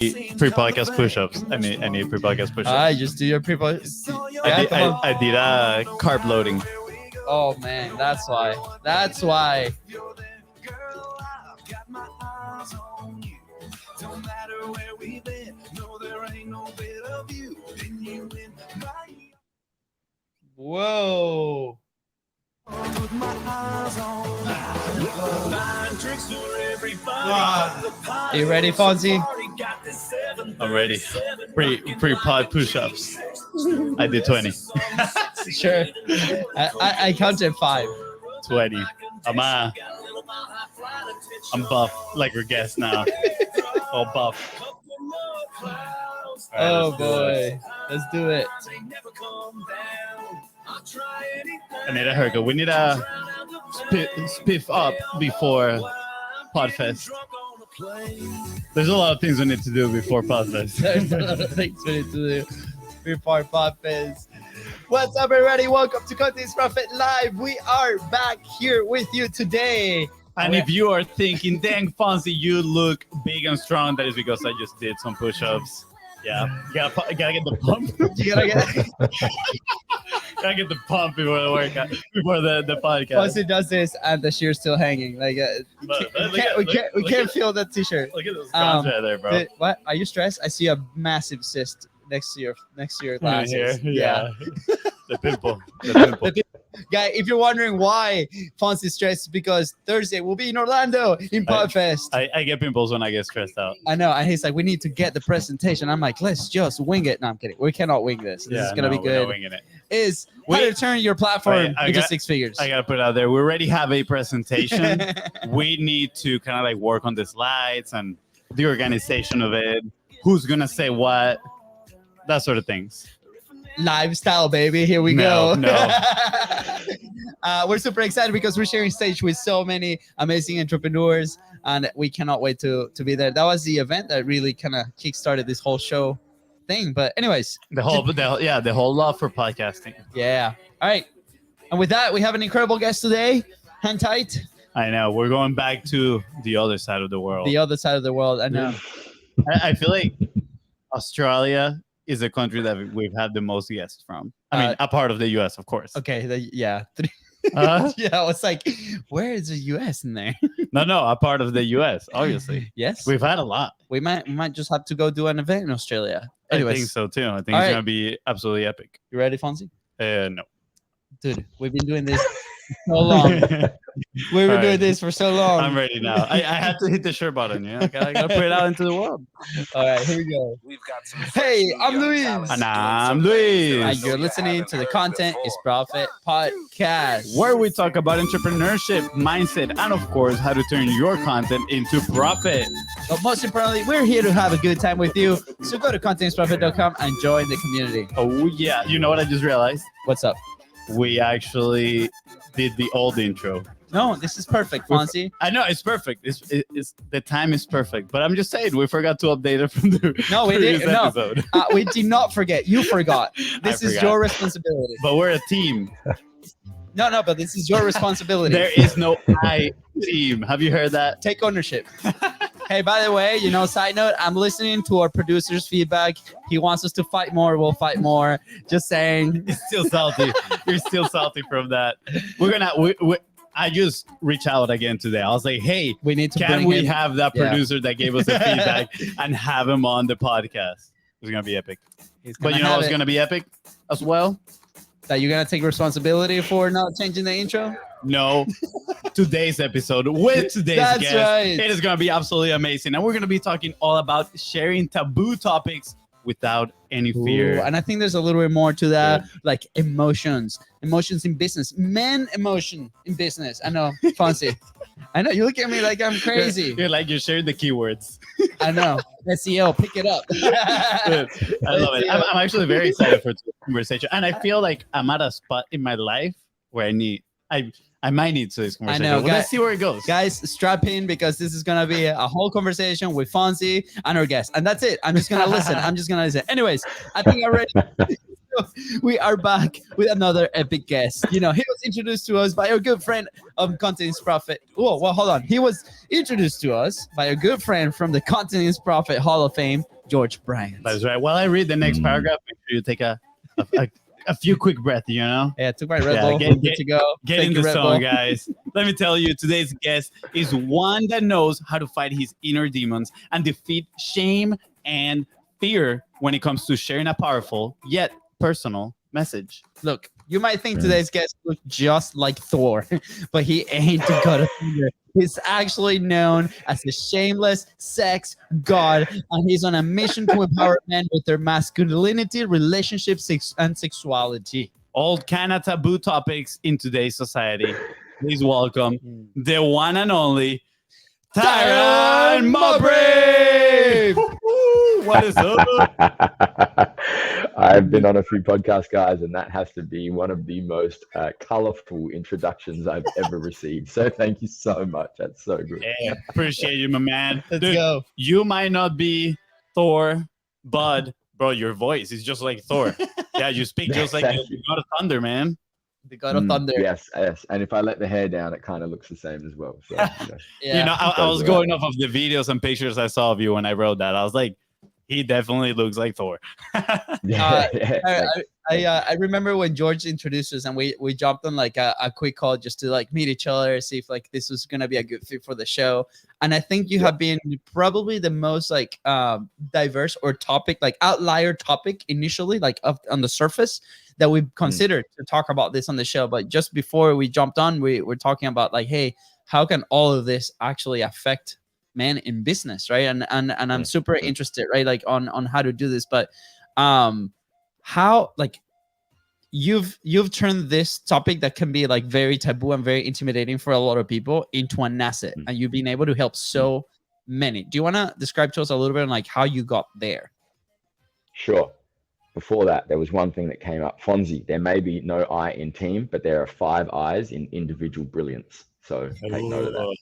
pre-podcast push-ups. I need pre-podcast push-ups. I just do your people. I did a carb loading. Oh man, that's why. That's why. Whoa. Are you ready, Fonzie? I'm ready. Pre-pod push-ups. I did 20. Sure. I counted 5. 20. I'm buff like your guest now. All buff. Oh boy. Let's do it. I need a haircut. We need a spiff up before Podfest. There's a lot of things we need to do before Podfest. There's a lot of things we need to do before Podfest. What's up, everybody? Welcome to Context Profit Live. We are back here with you today. And if you are thinking, dang, Fonzie, you look big and strong, that is because I just did some push-ups. Yeah, you gotta get the pump. You gotta get Gotta get the pump before the workout, before the podcast. Once it does this, and the shirt's still hanging, like we can't feel that t-shirt. Look at those guns right there, bro. What? Are you stressed? I see a massive cyst next to your glasses. Here, yeah. The pimple. Guy, if you're wondering why Fonzie is stressed, because Thursday we'll be in Orlando in Podfest. I get pimples when I get stressed out. I know, and he's like, we need to get the presentation. I'm like, let's just wing it. No, I'm kidding. We cannot wing this. This is gonna be good. We're not winging it. Is how to turn your platform into 6 figures. I gotta put it out there. We already have a presentation. We need to kind of like work on the slides and the organization of it. Who's gonna say what? That sort of things. Lifestyle, baby. Here we go. No. We're super excited because we're sharing stage with so many amazing entrepreneurs, and we cannot wait to be there. That was the event that really kind of kickstarted this whole show thing. But anyways, the whole love for podcasting. Yeah. All right. And with that, we have an incredible guest today. Hang tight. I know. We're going back to the other side of the world. The other side of the world. I know. I feel like Australia is a country that we've had the most guests from. I mean, a part of the U.S., of course. Okay, yeah. Yeah, I was like, where is the U.S. in there? No, a part of the U.S., obviously. Yes. We've had a lot. We might just have to go do an event in Australia. Anyways. I think so, too. I think it's going to be absolutely epic. You ready, Fonzie? No. Dude, we've been doing this so long. We've been doing this for so long. I'm ready now. I had to hit the share button. Yeah, I gotta put it out into the world. All right, here we go. We've got some. Hey, I'm Luis. And I'm Luis. And you're listening to the Content is Profit podcast, where we talk about entrepreneurship, mindset, and of course, how to turn your content into profit. But most importantly, we're here to have a good time with you. So go to contentisprofit.com and join the community. Oh yeah, you know what I just realized? What's up? We actually did the old intro. No, this is perfect, Fonzie. I know it's perfect. It's the time is perfect, but I'm just saying we forgot to update it from the previous episode. No, we did not forget. You forgot. This is your responsibility. But we're a team. No, but this is your responsibility. There is no I team. Have you heard that? Take ownership. Hey, by the way, side note, I'm listening to our producer's feedback. He wants us to fight more. We'll fight more. Just saying. He's still salty. You're still salty from that. I just reached out again today. I was like, hey, can we have that producer that gave us the feedback and have him on the podcast? It's going to be epic. But you know what's going to be epic as well? That you're going to take responsibility for not changing the intro? No. Today's episode with today's guest. Right. It is going to be absolutely amazing. And we're going to be talking all about sharing taboo topics without any fear. Ooh, and I think there's a little bit more to that, like emotions in business, men emotion in business. I know, Fonzie. I know, you look at me like I'm crazy. You're sharing the keywords. I know. SEO, pick it up. I love it. I'm actually very excited for today's conversation. And I feel like I'm at a spot in my life where I might need today's conversation. I know. Well, let's see where it goes. Guys, strap in because this is going to be a whole conversation with Fonzie and our guest. And that's it. I'm just going to listen. Anyways, I think I'm ready. We are back with another epic guest. You know, he was introduced to us by our good friend of Continence Prophet. Oh, well, hold on. He was introduced to us by a good friend from the Continence Prophet Hall of Fame, George Bryant. That's right. While I read the next paragraph, make sure you take a few quick breaths, you know? Yeah, took my Red Bull. Get Good to go. Get in the zone, guys. Let me tell you, today's guest is one that knows how to fight his inner demons and defeat shame and fear when it comes to sharing a powerful yet personal message. Look, you might think today's guest looks just like Thor, but he ain't the god of thunder. He's actually known as the shameless sex god, and he's on a mission to empower men with their masculinity, relationships, and sexuality. All kind of taboo topics in today's society. Please welcome the one and only Tyran Mowbray. What is up? I've been on a few podcasts, guys, and that has to be one of the most colorful introductions I've ever received. So thank you so much. That's so good. Hey, appreciate you, my man. Let's go. You might not be Thor, but bro, your voice is just like Thor. Yeah, you speak just like the God of Thunder, man. The god of thunder. Yes. And if I let the hair down, it kind of looks the same as well. So, you know, I was going off of the videos and pictures I saw of you when I wrote that. I was like, he definitely looks like Thor. I remember when George introduced us and we jumped on like a quick call just to like meet each other, see if like this was gonna be a good fit for the show. And I think you have been probably the most like diverse or topic, like outlier topic initially, like on the surface that we considered to talk about this on the show. But just before we jumped on, we were talking about like, hey, how can all of this actually affect men in business, right? And I'm super interested, right, like on how to do this. But how like you've turned this topic that can be like very taboo and very intimidating for a lot of people into an asset, and you've been able to help so many. Do you want to describe to us a little bit on like how you got there? Sure. Before that, there was one thing that came up. FONZI, there may be no I in team, but there are 5 I's in individual brilliance. So take note of that.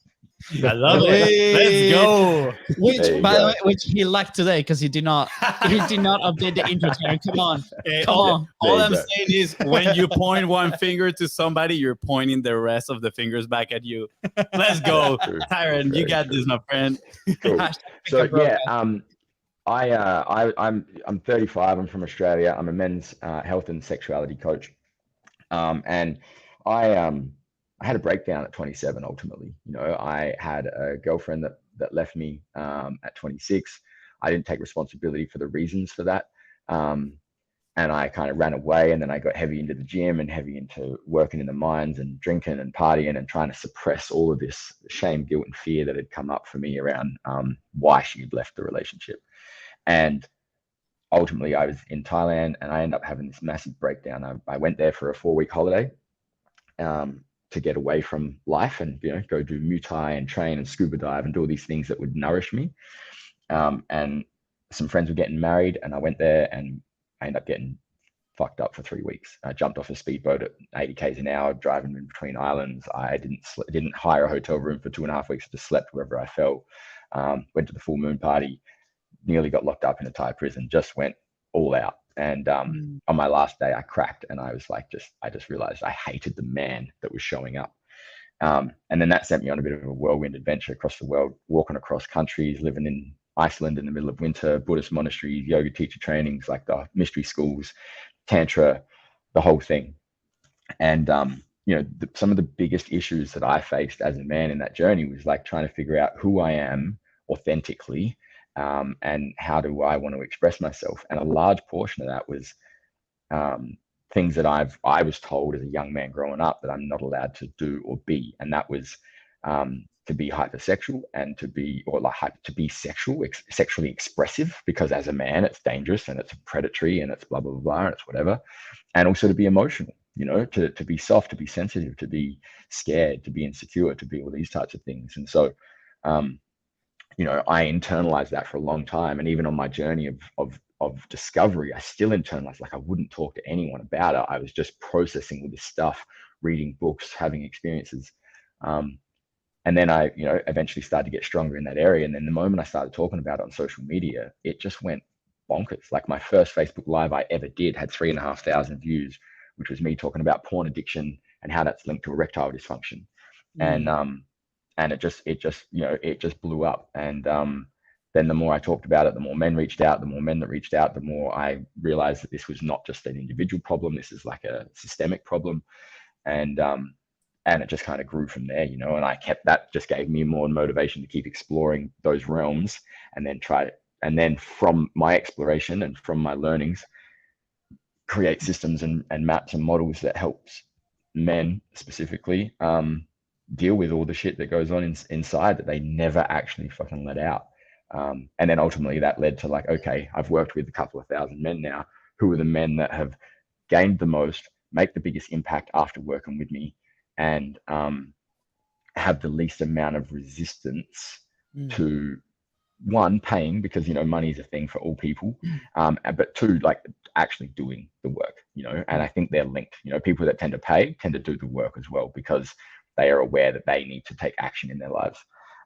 I love it. Let's go. Which, by the way, which he lacked today because he did not update the intro. Come on, come on. All I'm saying is, when you point one finger to somebody, you're pointing the rest of the fingers back at you. Let's go, Tyran. You got this, my friend. Cool. So yeah, I'm 35. I'm from Australia. I'm a men's health and sexuality coach, and I had a breakdown at 27. Ultimately, you know, I had a girlfriend that left me at 26. I didn't take responsibility for the reasons for that, and I kind of ran away. And then I got heavy into the gym and heavy into working in the mines and drinking and partying and trying to suppress all of this shame, guilt, and fear that had come up for me around why she had left the relationship. And ultimately, I was in Thailand, and I ended up having this massive breakdown. I went there for a 4-week holiday. To get away from life and, you know, go do Muay Thai and train and scuba dive and do all these things that would nourish me. And some friends were getting married, and I went there and I ended up getting fucked up for 3 weeks. I jumped off a speedboat at 80 k's an hour, driving in between islands. I didn't hire a hotel room for 2.5 weeks. I just slept wherever I felt. Went to the full moon party, nearly got locked up in a Thai prison, just went all out. And on my last day, I cracked, and I was like, I just realized I hated the man that was showing up. And then that sent me on a bit of a whirlwind adventure across the world, walking across countries, living in Iceland in the middle of winter, Buddhist monasteries, yoga teacher trainings, like the mystery schools, Tantra, the whole thing. And, you know, some of the biggest issues that I faced as a man in that journey was like trying to figure out who I am authentically. And how do I want to express myself? And a large portion of that was things that I was told as a young man growing up that I'm not allowed to do or be, and that was to be hypersexual and to be sexually expressive, because as a man it's dangerous and it's predatory and it's blah blah blah and it's whatever, and also to be emotional, you know, to be soft, to be sensitive, to be scared, to be insecure, to be all these types of things. And so you know, I internalized that for a long time. And even on my journey of discovery, I still internalized, like I wouldn't talk to anyone about it. I was just processing all this stuff, reading books, having experiences. And then I, you know, eventually started to get stronger in that area. And then the moment I started talking about it on social media, it just went bonkers. Like my first Facebook Live I ever did had 3,500 views, which was me talking about porn addiction and how that's linked to erectile dysfunction. And it just it just blew up. And then the more I talked about it, the more men reached out. The more men that reached out, the more I realized that this was not just an individual problem. This is like a systemic problem. And it just kind of grew from there, and I kept that, just gave me more motivation to keep exploring those realms, and then from my exploration and from my learnings, create systems and maps and models that helps men specifically deal with all the shit that goes on inside that they never actually fucking let out. And then ultimately that led to like, okay, I've worked with a couple of thousand men now. Who are the men that have gained the most, make the biggest impact after working with me, and have the least amount of resistance to, one, paying, because money is a thing for all people, but two, like actually doing the work, and I think they're linked. People that tend to pay tend to do the work as well, because they are aware that they need to take action in their lives.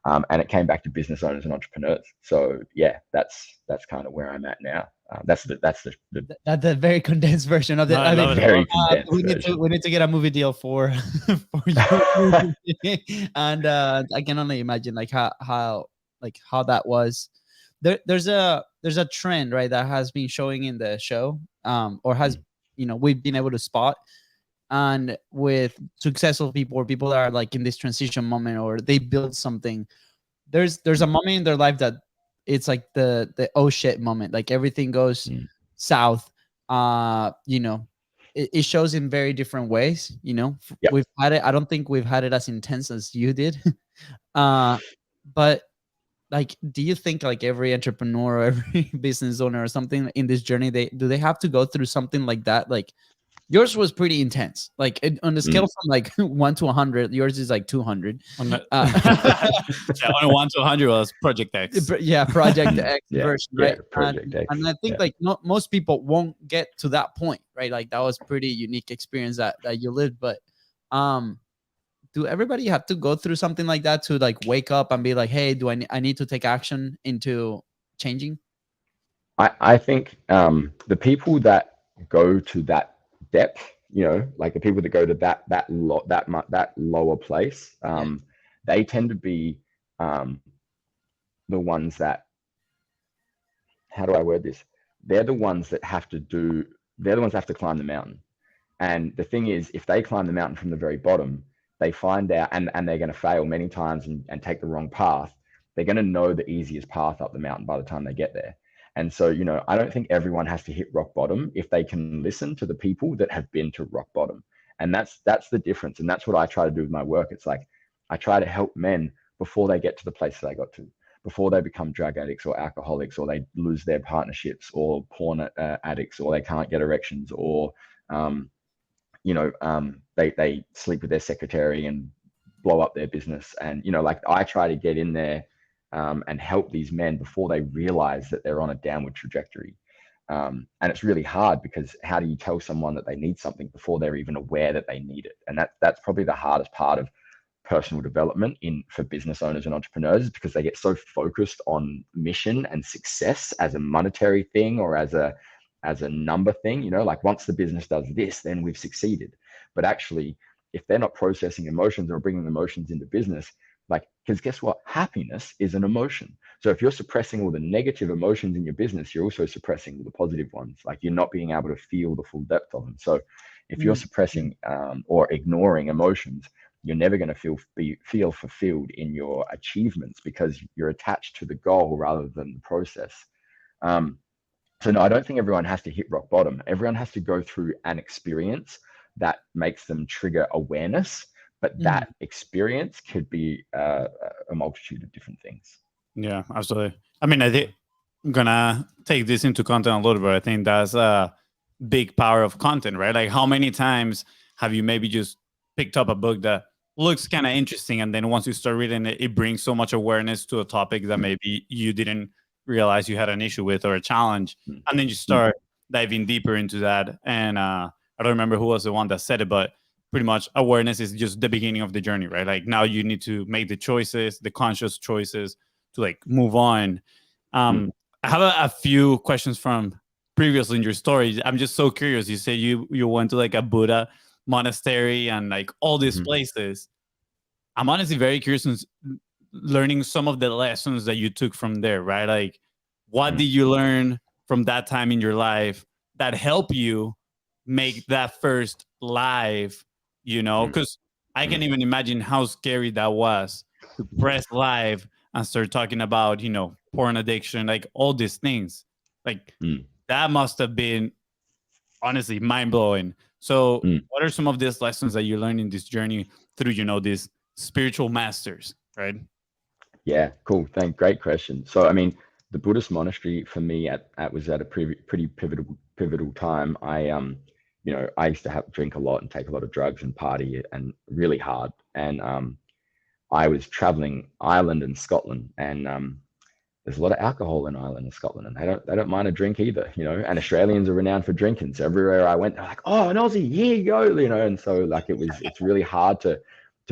And it came back to business owners and entrepreneurs. So yeah, that's kind of where I'm at now. That's the very condensed version of it. I love it. Very condensed. We need to get a movie deal for you. And I can only imagine like how that was. There's a trend, right, that has been showing in the show, or has we've been able to spot. And with successful people, or people that are like in this transition moment, or they build something, there's a moment in their life that it's like the oh shit moment, like everything goes south. It shows in very different ways. Yep. We've had it. I don't think we've had it as intense as you did. But like, do you think like every entrepreneur or every business owner or something in this journey, do they have to go through something like that? Like, yours was pretty intense. Like on the scale from like 1 to 100, yours is like 200. On 1 to 100 was Project X. Yeah, Project X version, right? Project X. And I think like most people won't get to that point, right? Like that was pretty unique experience that you lived. But do everybody have to go through something like that to like wake up and be like, hey, I need to take action into changing? I think the people that go to that depth, like the people that go to that lower place, they tend to be the ones that, how do I word this? They're the ones that have to climb the mountain. And the thing is, if they climb the mountain from the very bottom, they find out, and they're going to fail many times and take the wrong path. They're going to know the easiest path up the mountain by the time they get there. And so, I don't think everyone has to hit rock bottom if they can listen to the people that have been to rock bottom. And that's the difference. And that's what I try to do with my work. It's like, I try to help men before they get to the place that I got to, before they become drug addicts or alcoholics, or they lose their partnerships, or porn addicts, or they can't get erections, or, they sleep with their secretary and blow up their business. And, like I try to get in there and help these men before they realize that they're on a downward trajectory. And it's really hard, because how do you tell someone that they need something before they're even aware that they need it? And that's probably the hardest part of personal development for business owners and entrepreneurs, because they get so focused on mission and success as a monetary thing, or as a number thing, like once the business does this, then we've succeeded. But actually, if they're not processing emotions or bringing emotions into business, like, because guess what? Happiness is an emotion. So if you're suppressing all the negative emotions in your business, you're also suppressing all the positive ones. Like, you're not being able to feel the full depth of them. So if you're suppressing or ignoring emotions, you're never going to feel fulfilled in your achievements, because you're attached to the goal rather than the process. So no, I don't think everyone has to hit rock bottom. Everyone has to go through an experience that makes them trigger awareness. But that experience could be a multitude of different things. Yeah, absolutely. I mean, I think I'm going to take this into content a little bit. I think that's a big power of content, right? Like, how many times have you maybe just picked up a book that looks kind of interesting, and then once you start reading it, it brings so much awareness to a topic that maybe you didn't realize you had an issue with or a challenge, and then you start diving deeper into that. And I don't remember who was the one that said it, but pretty much awareness is just the beginning of the journey, right? Like, now you need to make the choices, the conscious choices to like move on. I have a few questions from previously in your story. I'm just so curious. You say you went to like a Buddha monastery and like all these places. I'm honestly very curious in learning some of the lessons that you took from there, right? Like, what did you learn from that time in your life that helped you make that first live, you know? Because I can even imagine how scary that was to press live and start talking about, you know, porn addiction, like all these things. Like, that must have been honestly mind-blowing. So what are some of these lessons that you learned in this journey through, you know, these spiritual masters, right? Yeah, cool. Great question. So, I mean, the Buddhist monastery for me was at a pretty pivotal time. You know, I used to drink a lot and take a lot of drugs and party and really hard. And I was traveling Ireland and Scotland, and there's a lot of alcohol in Ireland and Scotland, and they don't mind a drink either, you know. And Australians are renowned for drinking, so everywhere I went, they're like, "Oh, an Aussie, here you go," you know. And so like it's really hard to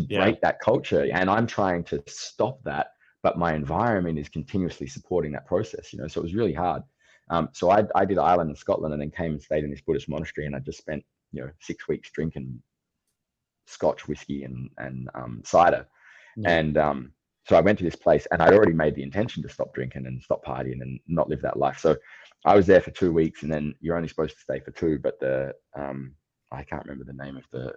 break that culture, and I'm trying to stop that, but my environment is continuously supporting that process, you know. So it was really hard. So I did Ireland and Scotland, and then came and stayed in this Buddhist monastery, and I just spent 6 weeks drinking Scotch whiskey and cider, and so I went to this place, and I'd already made the intention to stop drinking and stop partying and not live that life. So I was there for 2 weeks, and then you're only supposed to stay for 2, but the I can't remember the name of the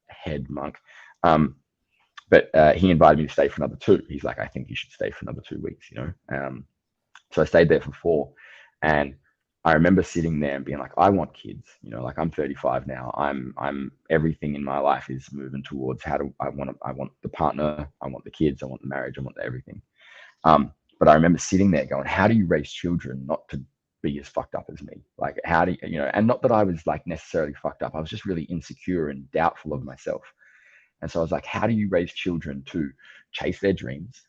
head monk, but he invited me to stay for another 2. He's like, I think you should stay for another 2 weeks, you know. So I stayed there for 4, and I remember sitting there and being like, I want kids, you know, like I'm 35 now. I'm everything in my life is moving towards I want the partner, I want the kids, I want the marriage, I want everything. But I remember sitting there going, how do you raise children not to be as fucked up as me? Like, how do you know, and not that I was like necessarily fucked up. I was just really insecure and doubtful of myself. And so I was like, how do you raise children to chase their dreams,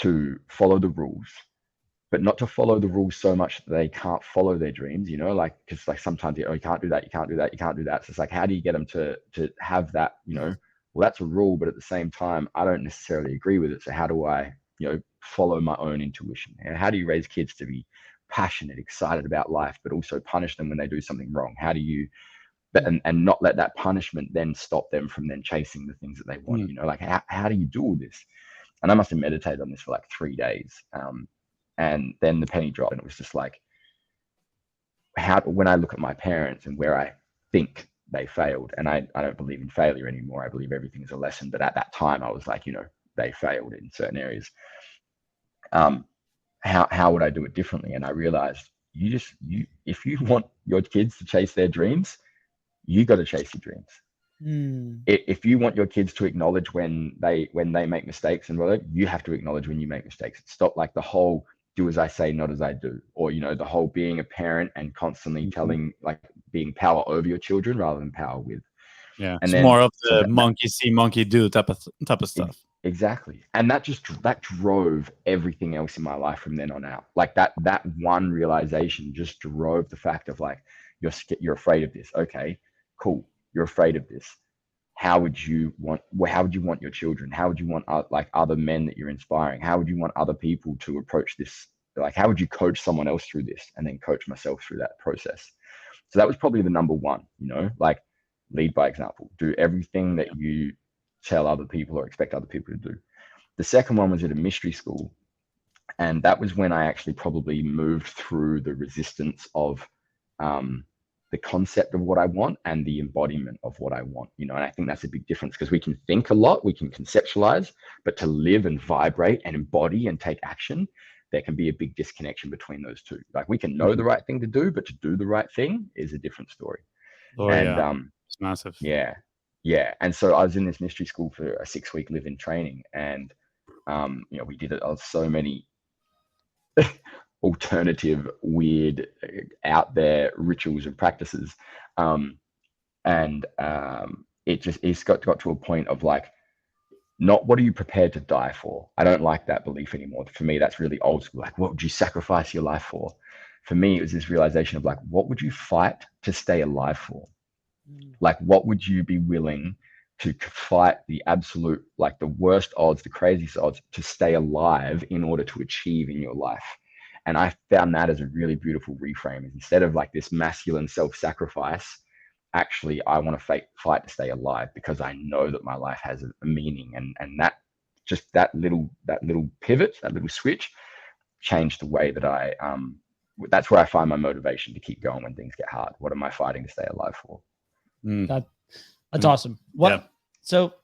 to follow the rules, but not to follow the rules so much that they can't follow their dreams, you know, like, because like sometimes you can't do that, you can't do that, you can't do that. So it's like, how do you get them to have that, you know, well, that's a rule, but at the same time, I don't necessarily agree with it. So how do I, you know, follow my own intuition? And how do you raise kids to be passionate, excited about life, but also punish them when they do something wrong? How do you, and not let that punishment then stop them from then chasing the things that they want, you know, like how do you do all this? And I must have meditated on this for like 3 days. And then the penny dropped, and it was just like, when I look at my parents and where I think they failed, and I don't believe in failure anymore. I believe everything is a lesson. But at that time, I was like, you know, they failed in certain areas. How would I do it differently? And I realized if you want your kids to chase their dreams, you got to chase your dreams. If you want your kids to acknowledge when they make mistakes, and well, you have to acknowledge when you make mistakes. Stop like the whole do as I say, not as I do, or you know, the whole being a parent and constantly telling, like, being power over your children rather than power with. Yeah, and it's more of the monkey see, monkey do type of stuff. Exactly, and that drove everything else in my life from then on out. Like that one realization just drove the fact of like, you're afraid of this. Okay, cool. You're afraid of this. How would you want your children? How would you want like other men that you're inspiring? How would you want other people to approach this? Like, how would you coach someone else through this, and then coach myself through that process? So that was probably the number one, you know, like, lead by example. Do everything that you tell other people or expect other people to do. The second one was at a mystery school. And that was when I actually probably moved through the resistance of the concept of what I want and the embodiment of what I want, you know. And I think that's a big difference, because we can think a lot, we can conceptualize, but to live and vibrate and embody and take action, there can be a big disconnection between those two. Like, we can know the right thing to do, but to do the right thing is a different story. It's massive. Yeah. And so I was in this mystery school for a 6-week live-in training, and you know, we did it on so many alternative, weird, out there rituals and practices, it's got to a point of like, not what are you prepared to die for? I don't like that belief anymore. For me, that's really old school. Like, what would you sacrifice your life for? For me, it was this realization of like, what would you fight to stay alive for? Like, what would you be willing to fight the absolute, like the worst odds, the craziest odds, to stay alive in order to achieve in your life? And I found that as a really beautiful reframe. Instead of like this masculine self-sacrifice, actually, I want to fight to stay alive because I know that my life has a meaning. And that just that little pivot, that little switch changed the way that that's where I find my motivation to keep going when things get hard. What am I fighting to stay alive for? That's awesome. So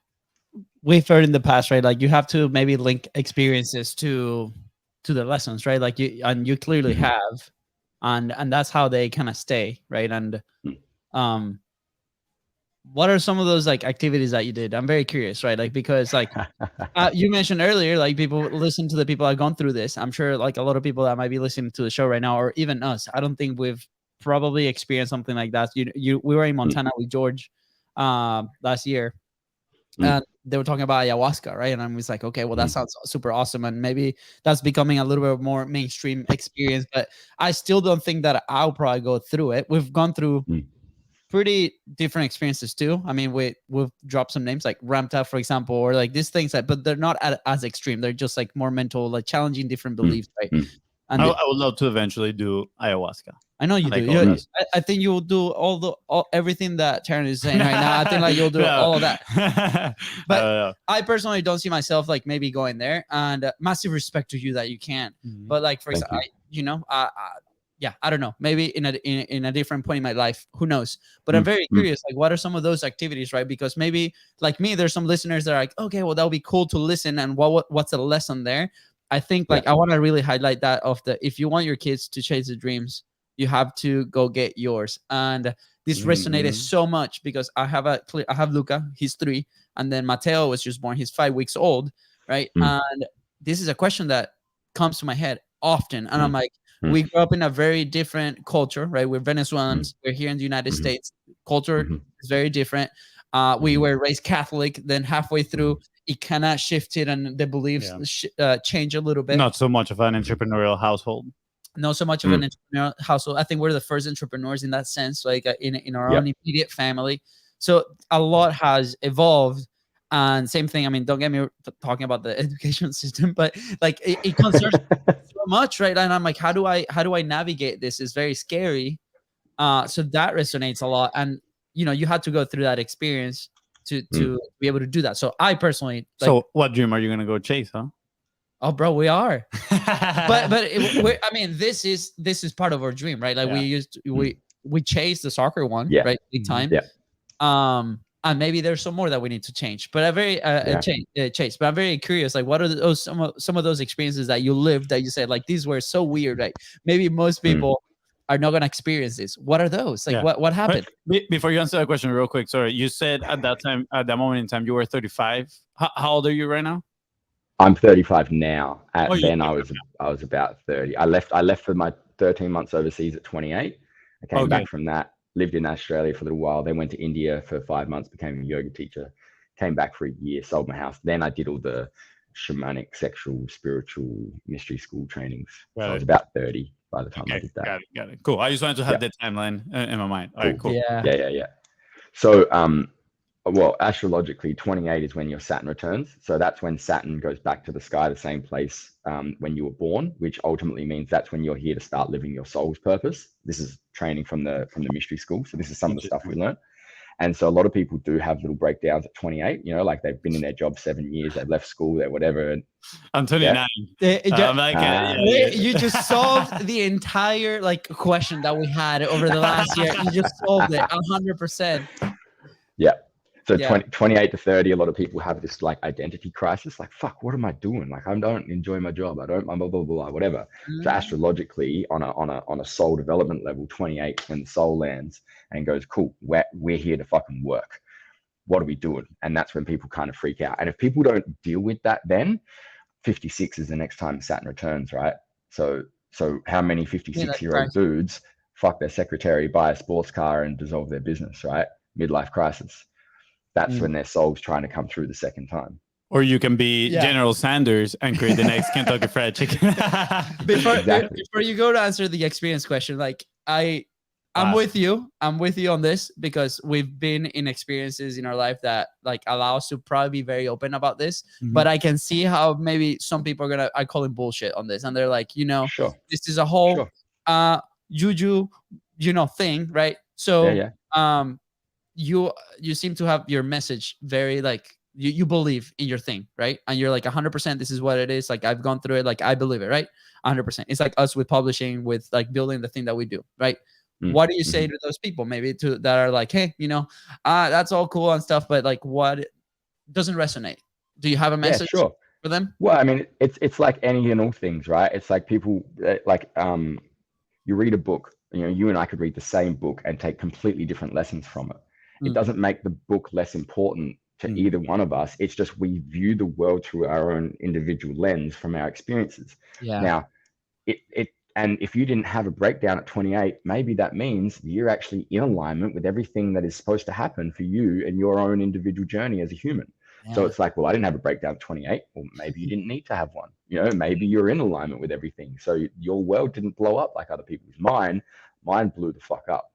we've heard in the past, right? Like you have to maybe link experiences to the lessons, right? Like you clearly have, and that's how they kind of stay, right? And what are some of those like activities that you did? I'm very curious, right? Like because like you mentioned earlier, like people listen to the people that have gone through this. I'm sure like a lot of people that might be listening to the show right now, or even us, I don't think we've probably experienced something like that. We were in Montana with George last year, and they were talking about ayahuasca, right? And I was like, okay, well, that sounds super awesome, and maybe that's becoming a little bit more mainstream experience. But I still don't think that I'll probably go through it. We've gone through pretty different experiences too. I mean, we've dropped some names like Ramped Up, for example, or like these things but they're not as extreme. They're just like more mental, like challenging different beliefs, right? And I would love to eventually do ayahuasca. I know you do. I think you will do everything that Tyran is saying right now. I think like you'll do all of that. But I personally don't see myself like maybe going there. And massive respect to you that you can. But like for example, I don't know. Maybe in a different point in my life, who knows? But I'm very curious. Like, what are some of those activities, right? Because maybe like me, there's some listeners that are like, okay, well, that would be cool to listen. And what's the lesson there? I think like I want to really highlight that if you want your kids to chase the dreams, you have to go get yours. And this resonated so much because I have Luca, he's 3, and then Mateo was just born, he's 5 weeks old, right? And this is a question that comes to my head often, and I'm like, we grew up in a very different culture, right? We're Venezuelans, we're here in the United States, culture is very different. We were raised Catholic, then halfway through it kind of shifted and the beliefs changed a little bit. Not so much of an entrepreneurial household. Not so much of an entrepreneurial household. I think we're the first entrepreneurs in that sense, like in our own immediate family. So a lot has evolved. And same thing. I mean, don't get me talking about the education system, but like it concerns so much, right? And I'm like, how do I navigate this? It's very scary. So that resonates a lot. And you had to go through that experience to be able to do that. So I personally. So what dream are you gonna go chase, huh? Oh, bro, we are. but I mean, this is part of our dream, right? Like we chased the soccer one, right? Big time. And maybe there's some more that we need to change. But Chase. But I'm very curious. Like, what are those some of those experiences that you lived that you said like these were so weird? Like maybe most people are not gonna experience this. What are those? Like what happened? Before you answer that question, real quick. Sorry, you said at that moment in time you were 35. How old are you right now? I'm 35 now. Then I was about 30. I left for my 13 months overseas at 28. I came back from that. Lived in Australia for a little while, then went to India for 5 months, became a yoga teacher, came back for a year, sold my house. Then I did all the shamanic, sexual, spiritual, mystery school trainings. So I was about 30 by the time I did that. Got it. Cool. I just wanted to have that timeline in my mind. All right, cool. Yeah. So, well, astrologically, 28 is when your Saturn returns. So that's when Saturn goes back to the sky, the same place when you were born, which ultimately means that's when you're here to start living your soul's purpose. This is training from the mystery school. So this is some of the stuff we learned. And so a lot of people do have little breakdowns at 28, like they've been in their job 7 years, they've left school, they're whatever. And I'm 29. You just solved the entire question that we had over the last year. You just solved it 100%. Yeah. So 28 to 30, a lot of people have this identity crisis. Like, fuck, what am I doing? Like, I don't enjoy my job. I don't, blah, blah, blah, blah, whatever. So astrologically, on a soul development level, 28, when the soul lands and goes, cool, we're here to fucking work. What are we doing? And that's when people kind of freak out. And if people don't deal with that, then 56 is the next time Saturn returns, right? So how many 56-year-old dudes fuck their secretary, buy a sports car and dissolve their business, right? Midlife crisis. That's when their soul's trying to come through the second time. Or you can be General Sanders and create the next Kentucky Fried Chicken. Before you go to answer the experience question, I I'm with you. I'm with you on this because we've been in experiences in our life that like allow us to probably be very open about this. But I can see how maybe some people are gonna, I call it bullshit on this, and they're like, Sure. this is a whole Sure. juju, thing, right? So Yeah. you seem to have your message very like you believe in your thing, right? And you're like 100%. This is what it is. Like I've gone through it. Like I believe it, right? 100%. It's like us with publishing, with like building the thing that we do, right? What do you say to those people maybe that are like, hey, that's all cool and stuff, but like what doesn't resonate? Do you have a message Sure. for them? Well, I mean, it's like any and all things, right? It's like people you read a book, you and I could read the same book and take completely different lessons from it. It doesn't make the book less important to either one of us. It's just we view the world through our own individual lens from our experiences. Yeah. Now, and if you didn't have a breakdown at 28, maybe that means you're actually in alignment with everything that is supposed to happen for you and your own individual journey as a human. Yeah. So it's like, well, I didn't have a breakdown at 28. Well, maybe you didn't need to have one. Maybe you're in alignment with everything. So your world didn't blow up like other people's. Mine blew the fuck up.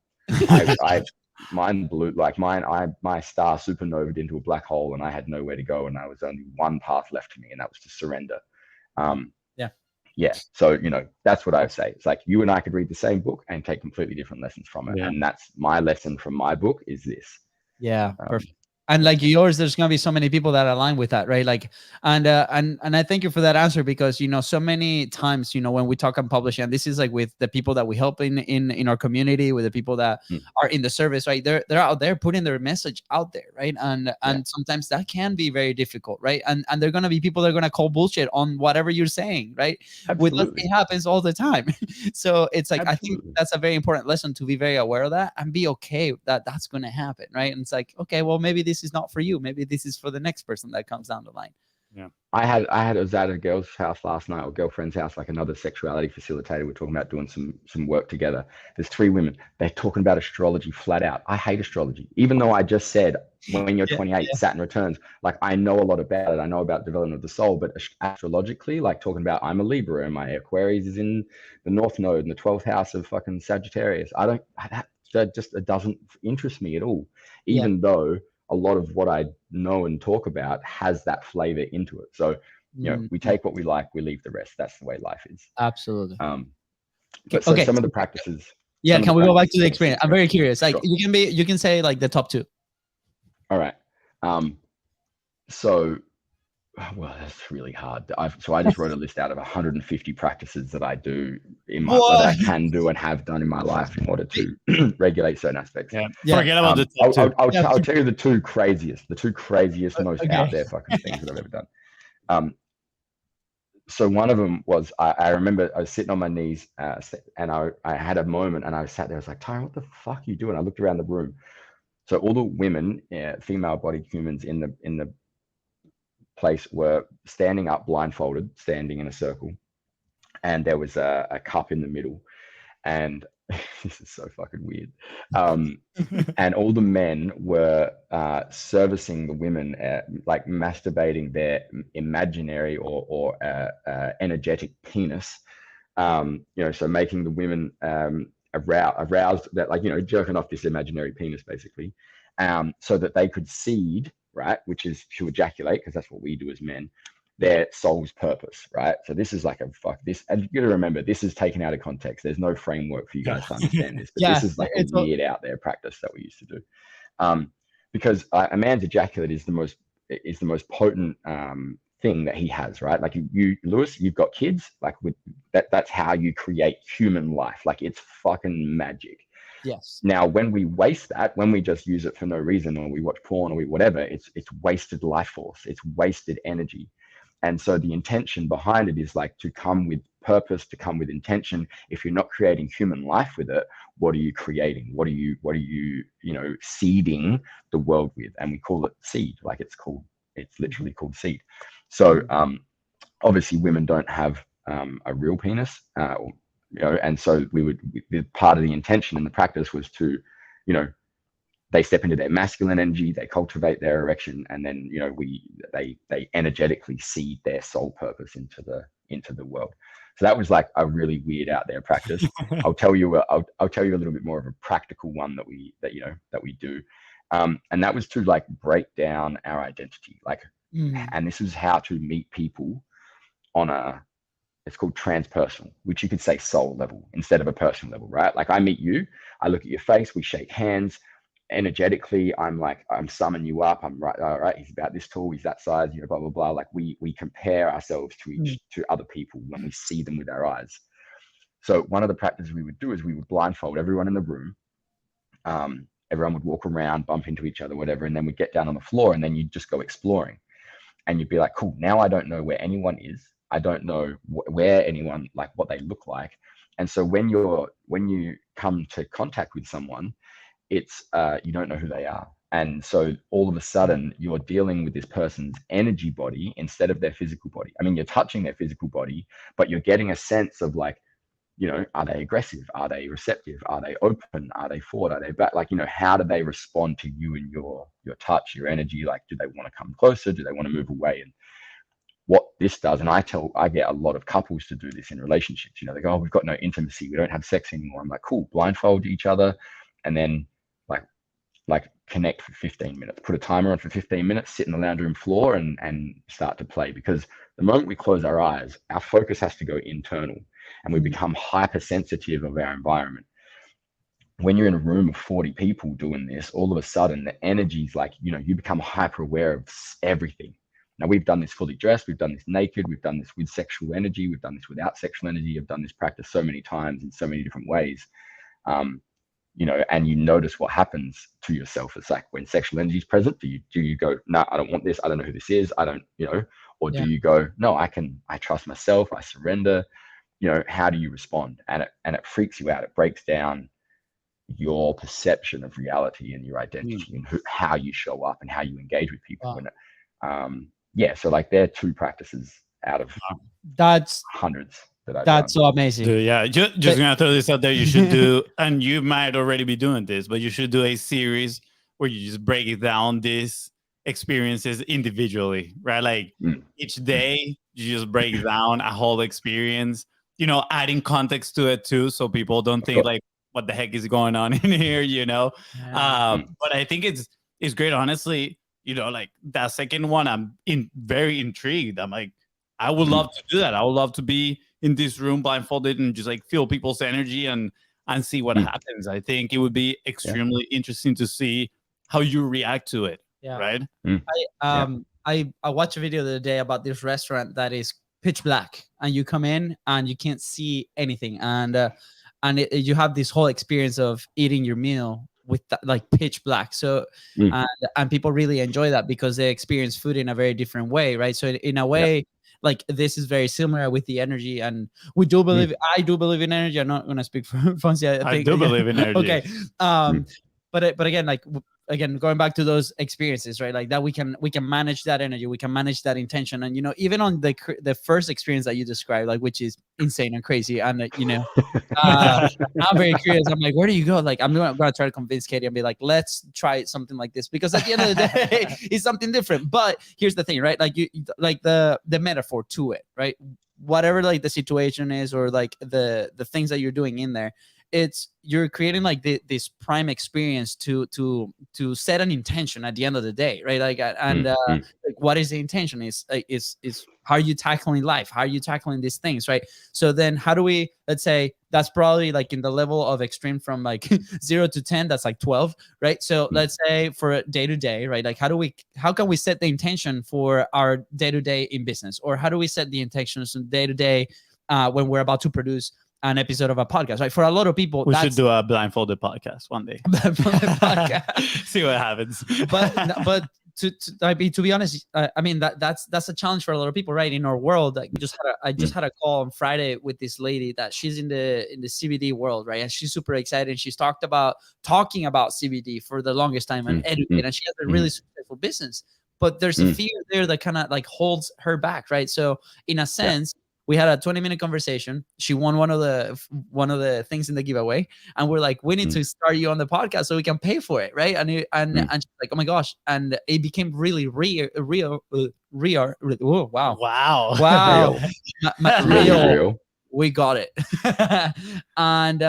Mine blew like my star supernovaed into a black hole, and I had nowhere to go, and there was only one path left for me, and that was to surrender. Yeah. So, that's what I would say. It's like you and I could read the same book and take completely different lessons from it. Yeah. And that's my lesson from my book is this. Yeah. Perfect. And like yours, there's going to be so many people that align with that, right? Like, and I thank you for that answer because, so many times, when we talk on publishing, and this is like with the people that we help in our community, with the people that are in the service, right? They're out there putting their message out there, right? And sometimes that can be very difficult, right? And they're going to be people that are going to call bullshit on whatever you're saying, right? Absolutely. With us, it happens all the time. So it's like, Absolutely. I think that's a very important lesson to be very aware of that and be okay that that's going to happen, right? And it's like, okay, well, maybe this is not for you. Maybe this is for the next person that comes down the line. Yeah. I was at a girl's house last night, or girlfriend's house, like another sexuality facilitator. We're talking about doing some work together. There's 3 women. They're talking about astrology flat out. I hate astrology, even though I just said when you're 28, Saturn returns. Like I know a lot about it. I know about development of the soul, but astrologically, like talking about I'm a Libra and my Aquarius is in the North Node in the 12th house of fucking Sagittarius. It doesn't interest me at all, even though a lot of what I know and talk about has that flavor into it. So, we take what we like, we leave the rest. That's the way life is. Absolutely. But so some of the practices. Yeah. Can we go back to the experience? I'm very curious. Like you can say like the top 2. All right. So, well, that's really hard. I just wrote a list out of 150 practices that I do that I can do and have done in my life in order to regulate certain aspects. Yeah. Forget about the top 2. I'll tell you the two craziest, most out there fucking things that I've ever done. So one of them was, I remember I was sitting on my knees and I had a moment and I sat there. I was like, Tyran, what the fuck are you doing? I looked around the room. So all the women, female-bodied humans in the place were standing up blindfolded, standing in a circle, and there was a cup in the middle, and this is so fucking weird. And all the men were servicing the women, like masturbating their imaginary or energetic penis. So making the women aroused, that like jerking off this imaginary penis basically, so that they could seed, right, which is to ejaculate, because that's what we do as men, their soul's purpose, right? So this is like and you gotta remember, this is taken out of context. There's no framework for you guys to understand this, but this is like a weird out there practice that we used to do, because a man's ejaculate is the most potent thing that he has, right? Like you Lewis, you've got kids, like with that's how you create human life. Like it's fucking magic. Yes. Now, when we waste that, when we just use it for no reason, or we watch porn or whatever, it's wasted life force. It's wasted energy. And so the intention behind it is like to come with purpose, to come with intention. If you're not creating human life with it, what are you creating? What are you seeding the world with? And we call it seed. Like it's literally called seed. So obviously women don't have a real penis, and so part of the intention in the practice was to, they step into their masculine energy, they cultivate their erection, and then, they energetically seed their soul purpose into the world. So that was like a really weird out there practice. I'll tell you a little bit more of a practical one that we do. And that was to like break down our identity, like, and this is how to meet people on it's called transpersonal, which you could say soul level instead of a personal level, right? Like I meet you, I look at your face, we shake hands. Energetically, I'm summing you up. I'm right, all right, he's about this tall, he's that size, blah, blah, blah. Like we compare ourselves to other people when we see them with our eyes. So one of the practices we would do is we would blindfold everyone in the room. Everyone would walk around, bump into each other, whatever, and then we'd get down on the floor and then you'd just go exploring. And you'd be like, cool, now I don't know where anyone is. I don't know where anyone, like what they look like. And so when you come to contact with someone, it's you don't know who they are. And so all of a sudden you're dealing with this person's energy body instead of their physical body. I mean, you're touching their physical body, but you're getting a sense of like, are they aggressive? Are they receptive? Are they open? Are they forward? Are they back? Like, how do they respond to you and your touch, your energy? Like, do they want to come closer? Do they want to move away? And what this does, and I get a lot of couples to do this in relationships. They go, oh, we've got no intimacy. We don't have sex anymore. I'm like, cool, blindfold each other. And then like connect for 15 minutes, put a timer on for 15 minutes, sit in the lounge room floor and start to play. Because the moment we close our eyes, our focus has to go internal and we become hypersensitive of our environment. When you're in a room of 40 people doing this, all of a sudden the energy's like, you become hyper aware of everything. Now we've done this fully dressed, we've done this naked, we've done this with sexual energy, we've done this without sexual energy, I've done this practice so many times in so many different ways. And you notice what happens to yourself. It's like when sexual energy is present, do you go, no, I don't want this, I don't know who this is, I don't, or do you go, no, I trust myself, I surrender, how do you respond? And it freaks you out. It breaks down your perception of reality and your identity and how you show up and how you engage with people. So like there are two practices out of hundreds. That's so amazing. Dude, yeah, just gonna throw this out there. You should do, and you might already be doing this, but you should do a series where you just break it down these experiences individually, right? Like each day, you just break down a whole experience. Adding context to it too, so people don't think like, "What the heck is going on in here?" But I think it's great, honestly. Like that second one, I'm very intrigued. I'm like, I would love to do that. I would love to be in this room blindfolded and just like feel people's energy and see what happens. I think it would be extremely interesting to see how you react to it. Yeah. Right. I watched a video the other day about this restaurant that is pitch black and you come in and you can't see anything. And you have this whole experience of eating your meal with like pitch black. So, and people really enjoy that because they experience food in a very different way. Right. So in a way, like this is very similar with the energy, and we do believe. I do believe in energy. I'm not going to speak for FONZI. I do believe in energy. Okay, but again, like going back to those experiences, right? Like that we can manage that energy, we can manage that intention, and even on the first experience that you described, like which is insane and crazy, and I'm very curious. I'm like, where do you go? Like I'm going to try to convince Katie and be like, let's try something like this, because at the end of the day, it's something different. But here's the thing, right? Like you like the metaphor to it, right? Whatever like the situation is, or like the things that you're doing in there, you're creating like this prime experience to set an intention at the end of the day, right? Like like what is the intention? Is how are you tackling life? How are you tackling these things, right? So then how do we, let's say that's probably like in the level of extreme from like 0 to 10, that's like 12, right? So let's say for day to day, right? Like how can we set the intention for our day to day in business, or how do we set the intentions day to day when we're about to produce an episode of a podcast, right? For a lot of people, we should do a blindfolded podcast one day. See what happens. But to be honest, I mean that's a challenge for a lot of people, right? In our world, like I just had a call on Friday with this lady that she's in the CBD world, right? And she's super excited. She's talking about CBD for the longest time and educate, and she has a really successful business. But there's a fear there that kind of like holds her back, right? So in a sense. We had a 20-minute conversation. She won one of the things in the giveaway, and we're like, we need to start you on the podcast so we can pay for it, right? And she's like, oh my gosh, and it became really real. Oh, wow, real. we got it. And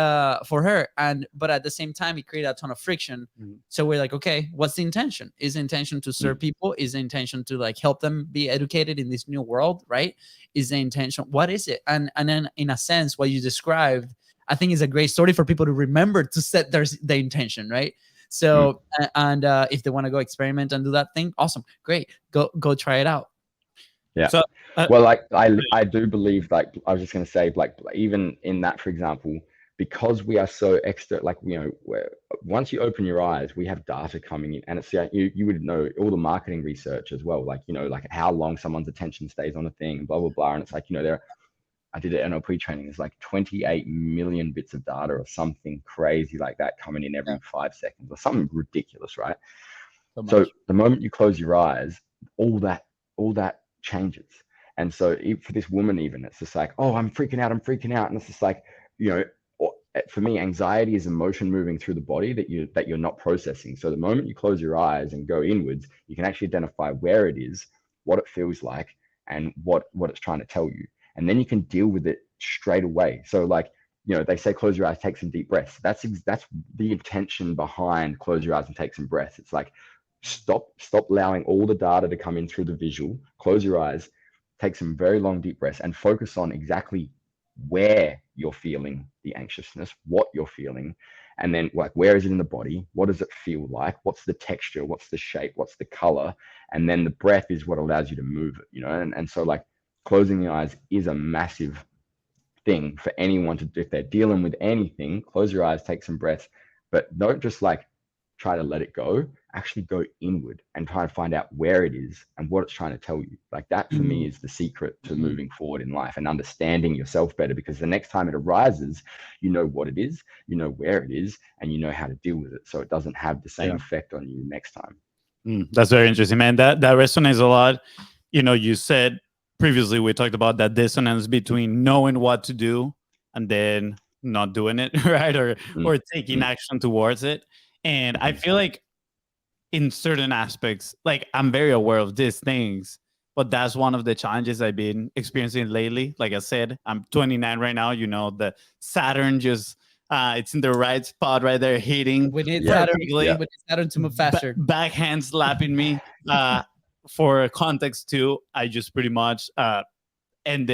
for her, but at the same time, it created a ton of friction. So we're like, okay, what's the intention? Is the intention to serve people? Is the intention to like help them be educated in this new world, right? Is the intention, what is it? And then in a sense, what you described, I think is a great story for people to remember to set the intention, right? So and if they want to go experiment and do that thing, awesome, great, go try it out. Yeah. So, well, like I do believe, like I was just going to say, like even in that, for example, because we are so extra, like, you know, once you open your eyes, we have data coming in, and it's like you would know all the marketing research as well, like, you know, like how long someone's attention stays on a thing, blah blah blah, and it's like, you know, I did an NLP training. There's like 28 million bits of data or something crazy like that coming in every 5 seconds or something ridiculous, right? So the moment you close your eyes, all that changes. And so for this woman, even, it's just like, oh, I'm freaking out. And it's just like, you know, for me, anxiety is emotion moving through the body that you're not processing. So the moment you close your eyes and go inwards, you can actually identify where it is, what it feels like, and what it's trying to tell you. And then you can deal with it straight away. So like, you know, they say, close your eyes, take some deep breaths. That's the intention behind close your eyes and take some breaths. It's like, stop allowing all the data to come in through the visual, close your eyes, take some very long deep breaths, and focus on exactly where you're feeling the anxiousness, what you're feeling, and then like, where is it in the body? What does it feel like? What's the texture? What's the shape? What's the color? And then the breath is what allows you to move it, you know? And so like, closing the eyes is a massive thing for anyone to do. If they're dealing with anything, close your eyes, take some breaths, but don't just like try to let it go. Actually go inward and try and find out where it is and what it's trying to tell you. Like that for me is the secret to moving forward in life and understanding yourself better, because the next time it arises, you know what it is, you know where it is, and you know how to deal with it, so it doesn't have the same effect on you next time. That's very interesting, man. That resonates a lot. You know, you said previously, we talked about that dissonance between knowing what to do and then not doing it, right? Or taking action towards it. And I feel like in certain aspects, like I'm very aware of these things, but that's one of the challenges I've been experiencing lately. Like I said, I'm 29 right now. You know, the Saturn just it's in the right spot right there, hitting. We need Saturn to move faster. Backhand slapping me. For context too, I just pretty much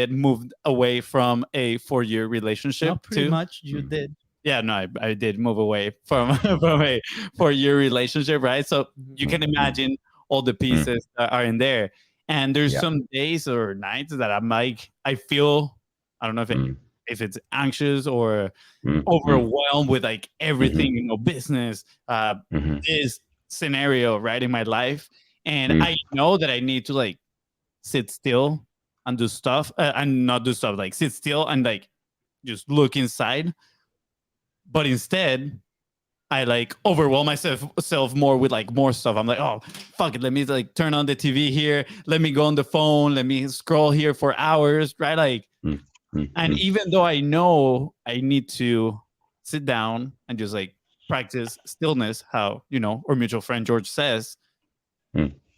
moved away from a 4-year relationship. Not pretty much, you did. Yeah, no, I did move away from from a 4-year relationship, right? So you can imagine all the pieces that are in there. And there's some days or nights that I'm like, I feel, I don't know if it's anxious or overwhelmed with like everything, you know, business, this scenario, right, in my life. And I know that I need to like sit still and do stuff and not do stuff, like sit still and like just look inside. But instead, I like overwhelm myself more with like more stuff. I'm like, oh, fuck it. Let me like turn on the TV here. Let me go on the phone. Let me scroll here for hours, right? Like, and even though I know I need to sit down and just like practice stillness, how, you know, our mutual friend George says,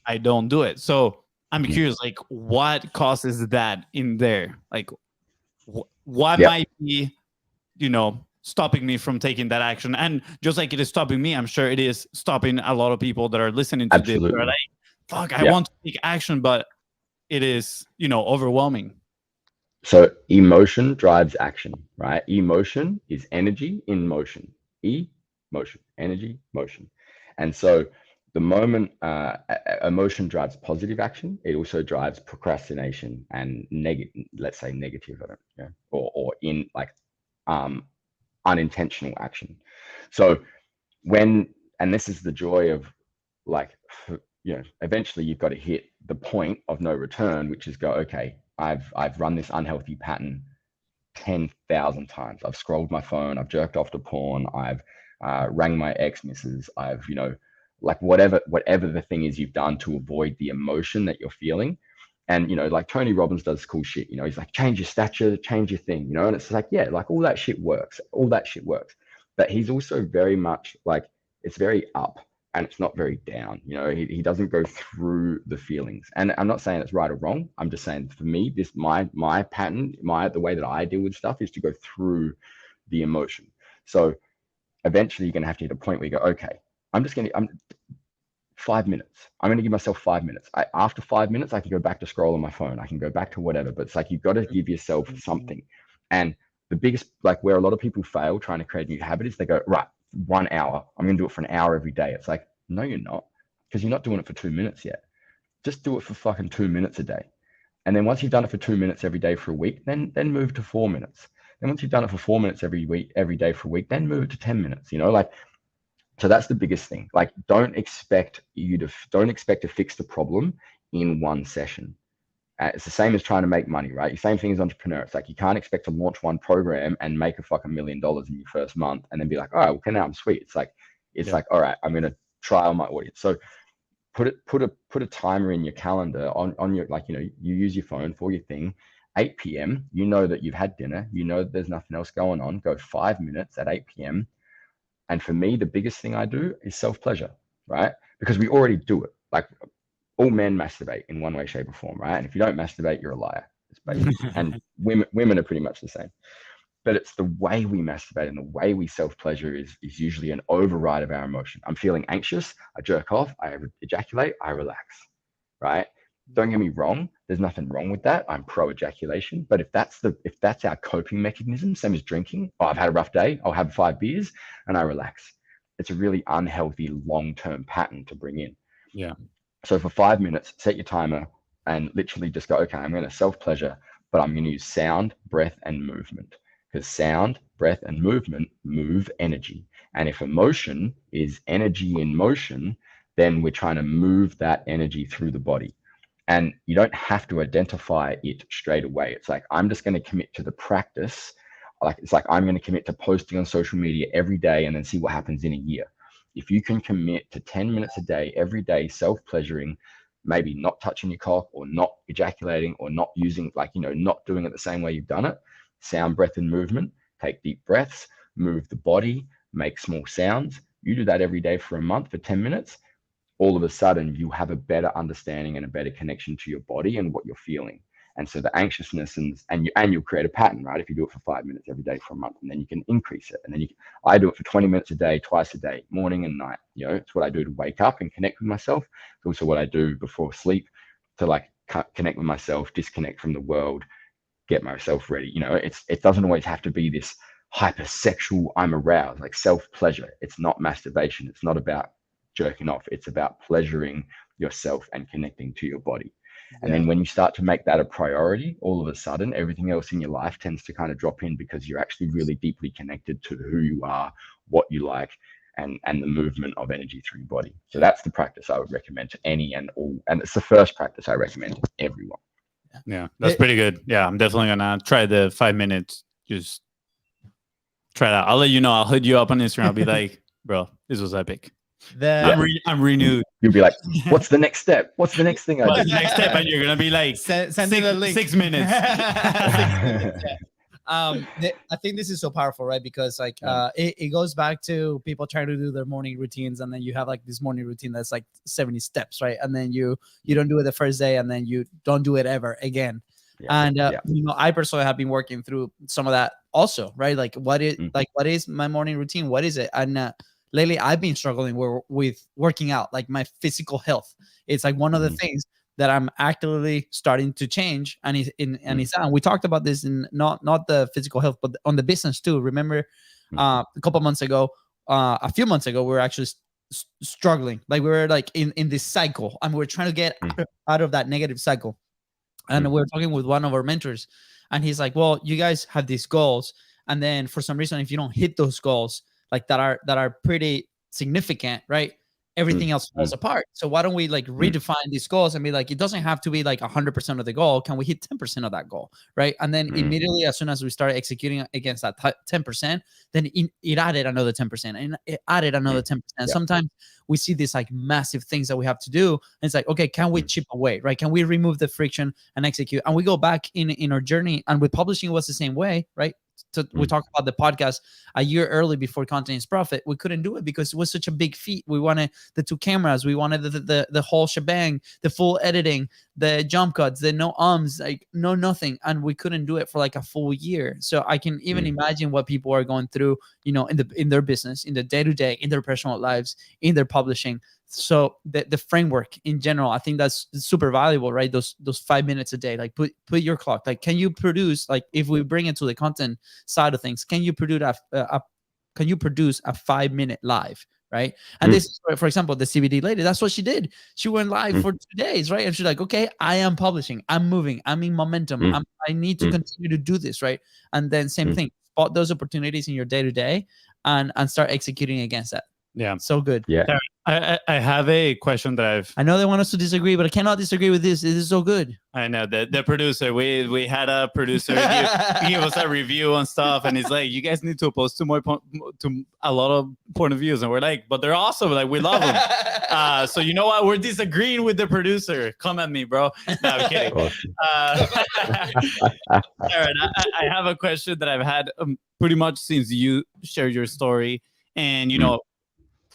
I don't do it. So I'm curious, like, what causes that in there? Like, what might be, you know, stopping me from taking that action? And just like it is stopping me, I'm sure it is stopping a lot of people that are listening to this. They're like, fuck, I want to take action, but it is, you know, overwhelming. So emotion drives action, right? Emotion is energy in motion. Motion, energy, motion. And so the moment emotion drives positive action, it also drives procrastination and let's say negative, or in like unintentional action. So and this is the joy of like, you know, eventually you've got to hit the point of no return, which is go, okay, I've run this unhealthy pattern 10,000 times. I've scrolled my phone, I've jerked off to porn, I've rang my ex-missus, I've, you know, like whatever the thing is you've done to avoid the emotion that you're feeling. And, you know, like Tony Robbins does cool shit, you know, he's like, change your stature, change your thing, you know, and it's like, yeah, like all that shit works. But he's also very much like, it's very up and it's not very down. You know, he doesn't go through the feelings. And I'm not saying it's right or wrong. I'm just saying for me, this my pattern, the way that I deal with stuff is to go through the emotion. So eventually you're gonna have to hit a point where you go, okay, I'm 5 minutes. I'm going to give myself 5 minutes. After 5 minutes, I can go back to scroll on my phone. I can go back to whatever, but it's like, you've got to give yourself something. And the biggest, like where a lot of people fail trying to create a new habit is they go, right, 1 hour. I'm going to do it for an hour every day. It's like, no, you're not, because you're not doing it for 2 minutes yet. Just do it for fucking 2 minutes a day. And then once you've done it for 2 minutes every day for a week, then move to 4 minutes. Then once you've done it for 4 minutes every day for a week, then move it to 10 minutes, you know, like, so that's the biggest thing. Like, don't expect to fix the problem in one session. It's the same as trying to make money, right? The same thing as entrepreneur. It's like, you can't expect to launch one program and make a fucking $1 million in your first month and then be like, all right, well, now I'm sweet. It's like, all right, I'm going to trial my audience. So put a timer in your calendar on your, like, you know, you use your phone for your thing. 8 p.m. You know that you've had dinner. You know that there's nothing else going on. Go 5 minutes at 8 p.m. And for me, the biggest thing I do is self-pleasure, right? Because we already do it. Like, all men masturbate in one way, shape, or form, right? And if you don't masturbate, you're a liar. It's basically, and women are pretty much the same. But it's the way we masturbate and the way we self-pleasure is usually an override of our emotion. I'm feeling anxious, I jerk off, I ejaculate, I relax, right? Don't get me wrong, there's nothing wrong with that. I'm pro ejaculation. But if that's our coping mechanism, same as drinking, I've had a rough day, I'll have 5 beers and I relax. It's a really unhealthy long-term pattern to bring in. Yeah. So for 5 minutes, set your timer and literally just go, okay, I'm going to self-pleasure, but I'm going to use sound, breath, and movement. Because sound, breath, and movement move energy. And if emotion is energy in motion, then we're trying to move that energy through the body. And you don't have to identify it straight away. It's like, I'm just going to commit to the practice. It's like, I'm going to commit to posting on social media every day and then see what happens in a year. If you can commit to 10 minutes a day, every day, self-pleasuring, maybe not touching your cock or not ejaculating or not using, like, you know, not doing it the same way you've done it, sound, breath, and movement, take deep breaths, move the body, make small sounds. You do that every day for a month for 10 minutes. All of a sudden you have a better understanding and a better connection to your body and what you're feeling. And so the anxiousness and you'll create a pattern, right? If you do it for 5 minutes every day for a month, and then you can increase it. And then I do it for 20 minutes a day, twice a day, morning and night. You know, it's what I do to wake up and connect with myself. It's also what I do before sleep to like connect with myself, disconnect from the world, get myself ready. You know, it doesn't always have to be this hypersexual, I'm aroused, like self-pleasure. It's not masturbation. It's not about jerking off. It's about pleasuring yourself and connecting to your body. And then when you start to make that a priority, all of a sudden, everything else in your life tends to kind of drop in because you're actually really deeply connected to who you are, what you like, and the movement of energy through your body. So that's the practice I would recommend to any and all. And it's the first practice I recommend to everyone. Yeah, that's pretty good. Yeah, I'm definitely going to try the 5 minutes. Just try that. I'll let you know. I'll hit you up on Instagram. I'll be like, bro, this was epic. I'm renewed. You'll be like, what's the next step? What's the next thing I do? What's the next step? And you're gonna be like, send me the link. 6 minutes. 6 minutes, yeah. I think this is so powerful, right? Because like it goes back to people trying to do their morning routines, and then you have like this morning routine that's like 70 steps, right? And then you don't do it the first day, and then you don't do it ever again. And you know, I personally have been working through some of that also, right? Like what is my morning routine? What is it? And lately, I've been struggling with working out, like my physical health. It's like one of the things that I'm actively starting to change. And we talked about this in not the physical health, but on the business too. Remember, a few months ago, we were actually struggling. Like we were like in this cycle, and we were trying to get out of that negative cycle. And we were talking with one of our mentors, and he's like, "Well, you guys have these goals, and then for some reason, if you don't hit those goals, like that are pretty significant, right? Everything else falls apart. So why don't we like redefine these goals and be like, it doesn't have to be like 100% of the goal. Can we hit 10% of that goal, right? And then immediately, as soon as we started executing against that 10%, then it added another 10%, and it added another 10%. Sometimes we see these like massive things that we have to do. And it's like, okay, can we chip away, right? Can we remove the friction and execute? And we go back in our journey, and with publishing, it was the same way, right? We talked about the podcast a year early before Content is Profit. We couldn't do it because it was such a big feat. We wanted the 2 cameras, we wanted the whole shebang, the full editing, the jump cuts, the no like no nothing, and we couldn't do it for like a full year. So I can even imagine what people are going through, you know, in their business, in the day-to-day, in their personal lives, in their publishing. So the framework in general, I think that's super valuable, right? Those 5 minutes a day, like put your clock. Like, can you produce, like, if we bring it to the content side of things, can you produce a 5-minute live, right? And this is, for example, the CBD lady, that's what she did. She went live for 2 days, right? And she's like, okay, I am publishing, I'm moving, I'm in momentum, I need to continue to do this, right? And then same thing, spot those opportunities in your day-to-day and start executing against that. Yeah. So good. Yeah. I have a question that I know they want us to disagree, but I cannot disagree with this. It is so good. I know the producer. We had a producer give us a review on stuff, and he's like, "You guys need to post to a lot of point of views," and we're like, "But they're awesome. Like, we love them." So you know what? We're disagreeing with the producer. Come at me, bro. No, I'm kidding. Tyran, I have a question that I've had pretty much since you shared your story, and you know,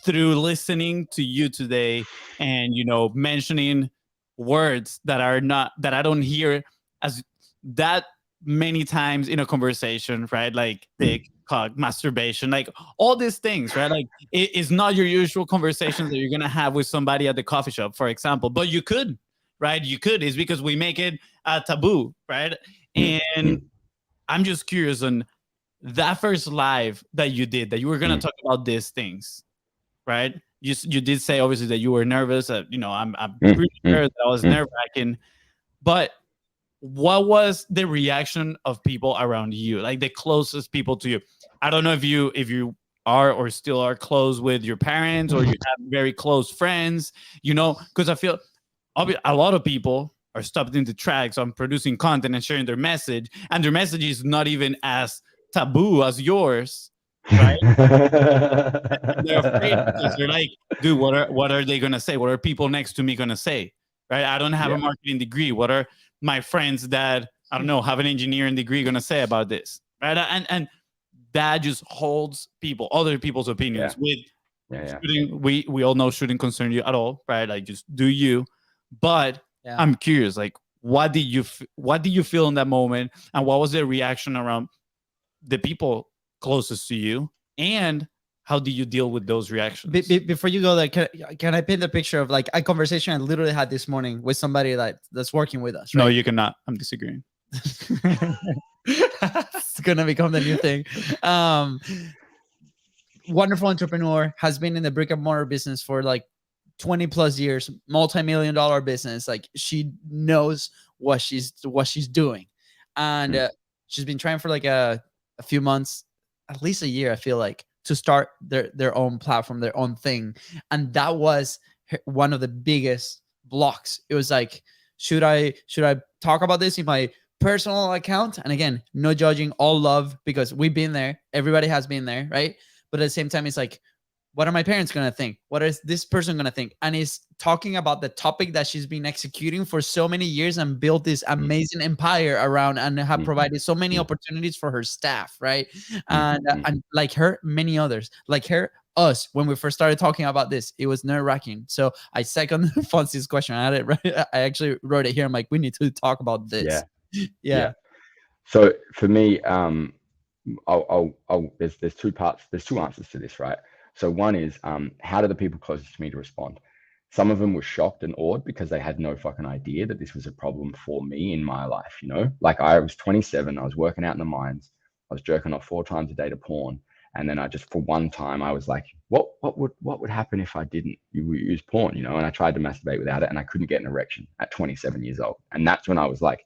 through listening to you today, and you know, mentioning words that are not, that I don't hear as that many times in a conversation, right? Like dick, cock, masturbation, like all these things, right? Like it is not your usual conversations that you're gonna have with somebody at the coffee shop, for example, but you could, right? You could. It's because we make it a taboo, right? And I'm just curious on that first live that you did, that you were gonna talk about these things, right? You did say obviously that you were nervous. You know, I'm pretty sure that I was nerve-wracking. But what was the reaction of people around you, like the closest people to you? I don't know if you are or still are close with your parents, or you have very close friends. You know, because I feel a lot of people are stopped in the tracks on producing content and sharing their message, and their message is not even as taboo as yours. Right? They're afraid because they're like, dude, what are they gonna say? What are people next to me gonna say? Right? I don't have a marketing degree. What are my friends that I don't know have an engineering degree gonna say about this? Right? And that just holds other people's opinions. Shooting, we all know shouldn't concern you at all, right? Like, just do you. But I'm curious, like, what did you feel in that moment, and what was the reaction around the people closest to you, and how do you deal with those reactions? Before you go there, can I paint the picture of like a conversation I literally had this morning with somebody that's working with us, right? No, you cannot. I'm disagreeing. It's gonna become the new thing. Wonderful entrepreneur, has been in the brick and mortar business for like 20 plus years, multi-million-dollar business. Like, she knows what she's doing, and she's been trying for like a few months, at least a year, I feel like, to start their own platform, their own thing. And that was one of the biggest blocks. It was like, should I talk about this in my personal account? And again, no judging, all love, because we've been there. Everybody has been there, right? But at the same time, it's like, what are my parents going to think? What is this person going to think? And he's talking about the topic that she's been executing for so many years and built this amazing empire around, and have provided so many opportunities for her staff, right? And like her, many others, like her, us, when we first started talking about this, it was nerve-wracking. So I second FONZI's question. I actually wrote it here. I'm like, we need to talk about this. Yeah. So for me, there's two parts. There's two answers to this, right? So one is, how do the people closest to me to respond? Some of them were shocked and awed because they had no fucking idea that this was a problem for me in my life, you know? Like, I was 27, I was working out in the mines, I was jerking off 4 times a day to porn. And then I just, for one time, I was like, what would happen if I didn't use porn, you know? And I tried to masturbate without it, and I couldn't get an erection at 27 years old. And that's when I was like,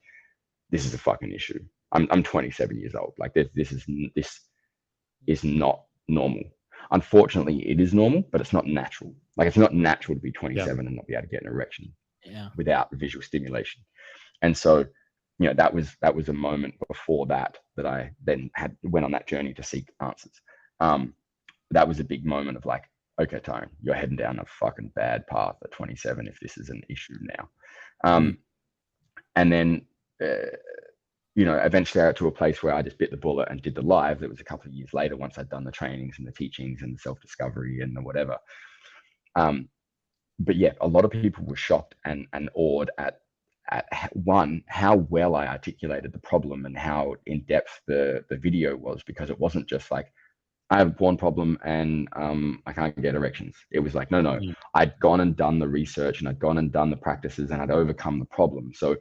this is a fucking issue. I'm 27 years old. Like, this is not normal. Unfortunately, it is normal, but it's not natural. Like, it's not natural to be 27 and not be able to get an erection without visual stimulation. And so, you know, that was a moment before that I then went on that journey to seek answers. That was a big moment of like, okay, Tyran, you're heading down a fucking bad path at 27 if this is an issue now. And then, eventually I got to a place where I just bit the bullet and did the live. That was a couple of years later, once I'd done the trainings and the teachings and the self-discovery and the whatever. But yeah, a lot of people were shocked and awed at one, how well I articulated the problem and how in depth the video was, because it wasn't just like, I have a porn problem and I can't get erections. It was like, no, I'd gone and done the research and I'd gone and done the practices and I'd overcome the problem. So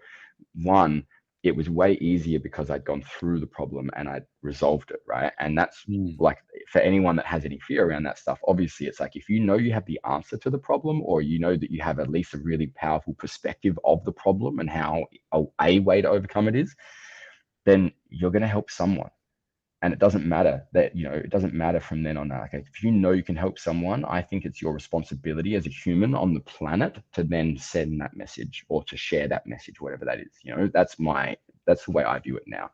one, it was way easier because I'd gone through the problem and I'd resolved it, right? And that's like, for anyone that has any fear around that stuff, obviously it's like, if you know you have the answer to the problem, or you know that you have at least a really powerful perspective of the problem and how a way to overcome it is, then you're going to help someone. And it doesn't matter that, it doesn't matter from then on. Like, if you know you can help someone, I think it's your responsibility as a human on the planet to then send that message or to share that message, whatever that is. That's the way I view it now.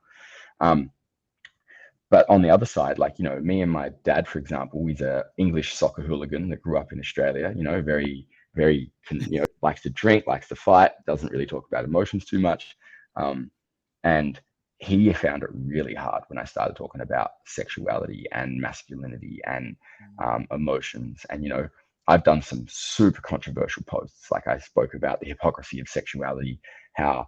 But on the other side, like, me and my dad, for example, he's a English soccer hooligan that grew up in Australia, very, very, likes to drink, likes to fight, doesn't really talk about emotions too much. And he found it really hard when I started talking about sexuality and masculinity and emotions. And, I've done some super controversial posts. Like, I spoke about the hypocrisy of sexuality, how,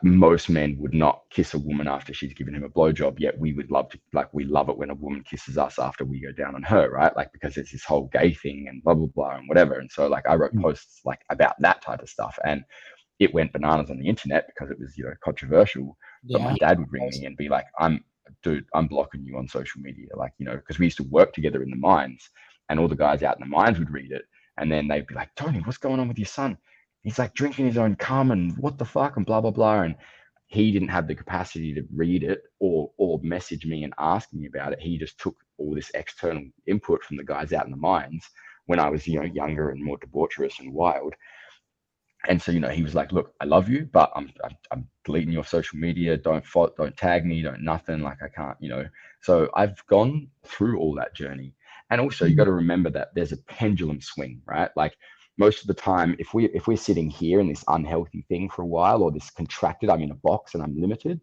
most men would not kiss a woman after she's given him a blowjob, yet we would love it when a woman kisses us after we go down on her, right? Like, because it's this whole gay thing and blah, blah, blah, and whatever. And so, like, I wrote posts like about that type of stuff, and it went bananas on the internet because it was, controversial. But my dad would ring me and be like, I'm blocking you on social media. Like, because we used to work together in the mines, and all the guys out in the mines would read it. And then they'd be like, Tony, what's going on with your son? He's like drinking his own cum and what the fuck and blah, blah, blah. And he didn't have the capacity to read it or message me and ask me about it. He just took all this external input from the guys out in the mines when I was, younger and more debaucherous and wild. And so, he was like, look, I love you, but I'm deleting your social media. Don't tag me, don't nothing. Like, I can't, So I've gone through all that journey. And also you got to remember that there's a pendulum swing, right? Like, most of the time, if we're sitting here in this unhealthy thing for a while, or this contracted, I'm in a box and I'm limited,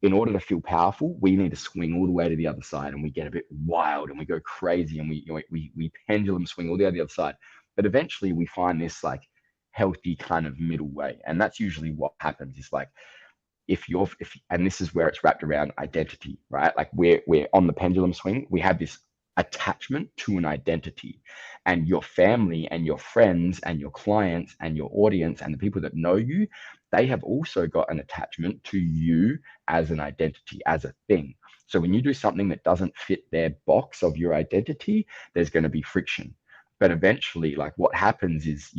in order to feel powerful, we need to swing all the way to the other side, and we get a bit wild and we go crazy and we pendulum swing all the way to the other side. But eventually we find this like healthy kind of middle way. And that's usually what happens. Is like, and this is where it's wrapped around identity, right? Like, we're on the pendulum swing, we have this attachment to an identity, and your family and your friends and your clients and your audience and the people that know you, they have also got an attachment to you as an identity, as a thing. So when you do something that doesn't fit their box of your identity, there's going to be friction. But eventually, like, what happens is,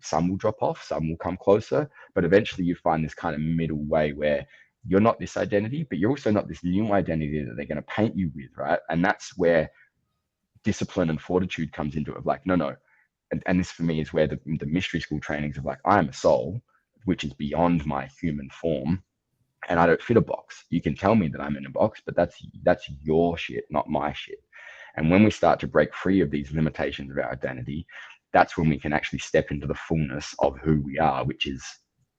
some will drop off, some will come closer, but eventually you find this kind of middle way where you're not this identity, but you're also not this new identity that they're going to paint you with, right? And that's where discipline and fortitude comes into it, of like, no. And this for me is where the mystery school trainings of like, I am a soul, which is beyond my human form, and I don't fit a box. You can tell me that I'm in a box, but that's your shit, not my shit. And when we start to break free of these limitations of our identity, that's when we can actually step into the fullness of who we are, which is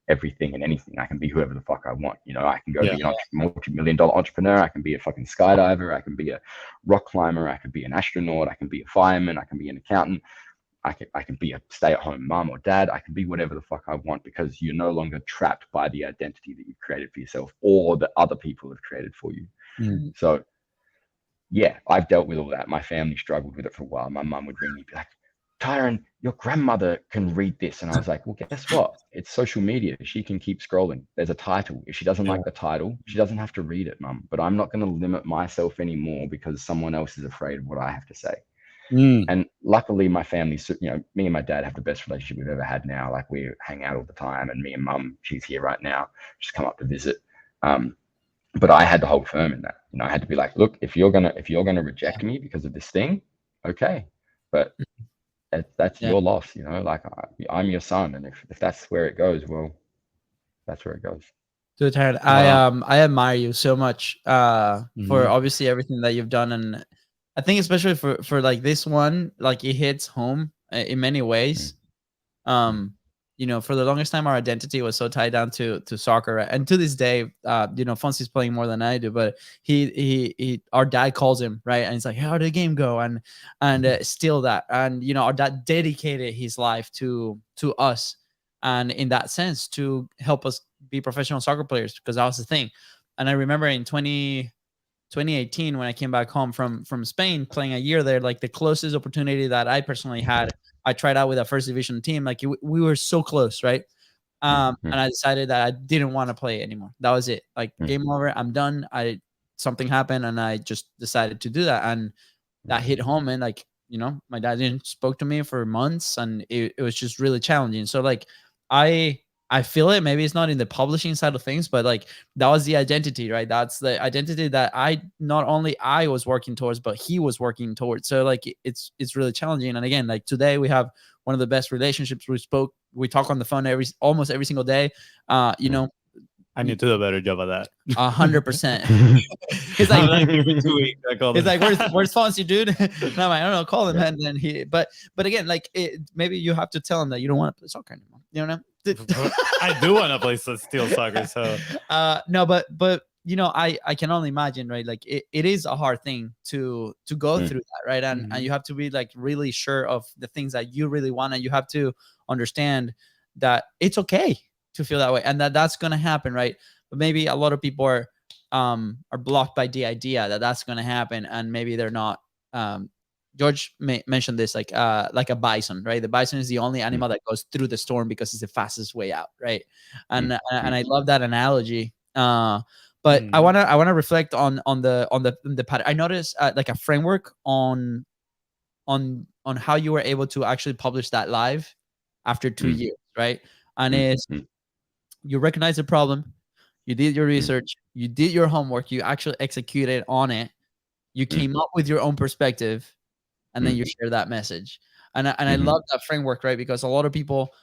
everything and anything. I can be whoever the fuck I want. I can go be a multi-million-dollar entrepreneur. I can be a fucking skydiver. I can be a rock climber. I can be an astronaut. I can be a fireman. I can be an accountant. I can be a stay-at-home mom or dad. I can be whatever the fuck I want, because you're no longer trapped by the identity that you've created for yourself or that other people have created for you. So yeah, I've dealt with all that. My family struggled with it for a while. My mum would ring me, be like, Tyran, your grandmother can read this. And I was like, well, guess what? It's social media. She can keep scrolling. There's a title. If she doesn't like the title, she doesn't have to read it, mum. But I'm not going to limit myself anymore because someone else is afraid of what I have to say. And luckily my family, me and my dad have the best relationship we've ever had now. Like, we hang out all the time, and me and mum, she's here right now, she's come up to visit. But I had to hold firm in that. I had to be like, look, if you're gonna reject me because of this thing, okay, but that's your loss. Like, I'm your son, and if that's where it goes, well, that's where it goes. Dude, Tyran, I admire you so much for obviously everything that you've done, and I think especially for like this one, like it hits home in many ways. You know, for the longest time, our identity was so tied down to soccer, right? And to this day, you know, Fonzi's playing more than I do, but he our dad calls him, right, and he's like, "How did the game go?" And still that, and you know, our dad dedicated his life to us, and in that sense, to help us be professional soccer players, because that was the thing. And I remember in 2018 when I came back home from Spain, playing a year there, like the closest opportunity that I personally had, I tried out with a first division team. Like we were so close, right? And I decided that I didn't want to play anymore. That was it. Like game over. I'm done. Something happened, and I just decided to do that, and that hit home. And like, you know, my dad didn't spoke to me for months, and it was just really challenging. So like, I feel it. Maybe it's not in the publishing side of things, but like that was the identity, right? That's the identity that not only I was working towards, but he was working towards. So like it's really challenging. And again, like today we have one of the best relationships. We talk on the phone almost every single day. You know, I need to do a better job of that. 100%. He's like, he's like, where's Fonzie, dude? And I'm like, I don't know, call him. And then but again, like maybe you have to tell him that you don't want to play soccer anymore. You know? I do want to play still soccer. So no, but you know, I can only imagine, right? Like it is a hard thing to go through that, right? And you have to be like really sure of the things that you really want, and you have to understand that it's okay to feel that way, and that's gonna happen, right? But maybe a lot of people are blocked by the idea that that's gonna happen, and maybe they're not. George mentioned this, like a bison, right? The bison is the only animal that goes through the storm because it's the fastest way out, right? And I love that analogy. But I wanna reflect on the pattern. I noticed like a framework on how you were able to actually publish that live after 2 years, right? And it's you recognize the problem, you did your research, you did your homework, you actually executed on it, you came up with your own perspective, and then you share that message. And I love that framework, right? Because a lot of people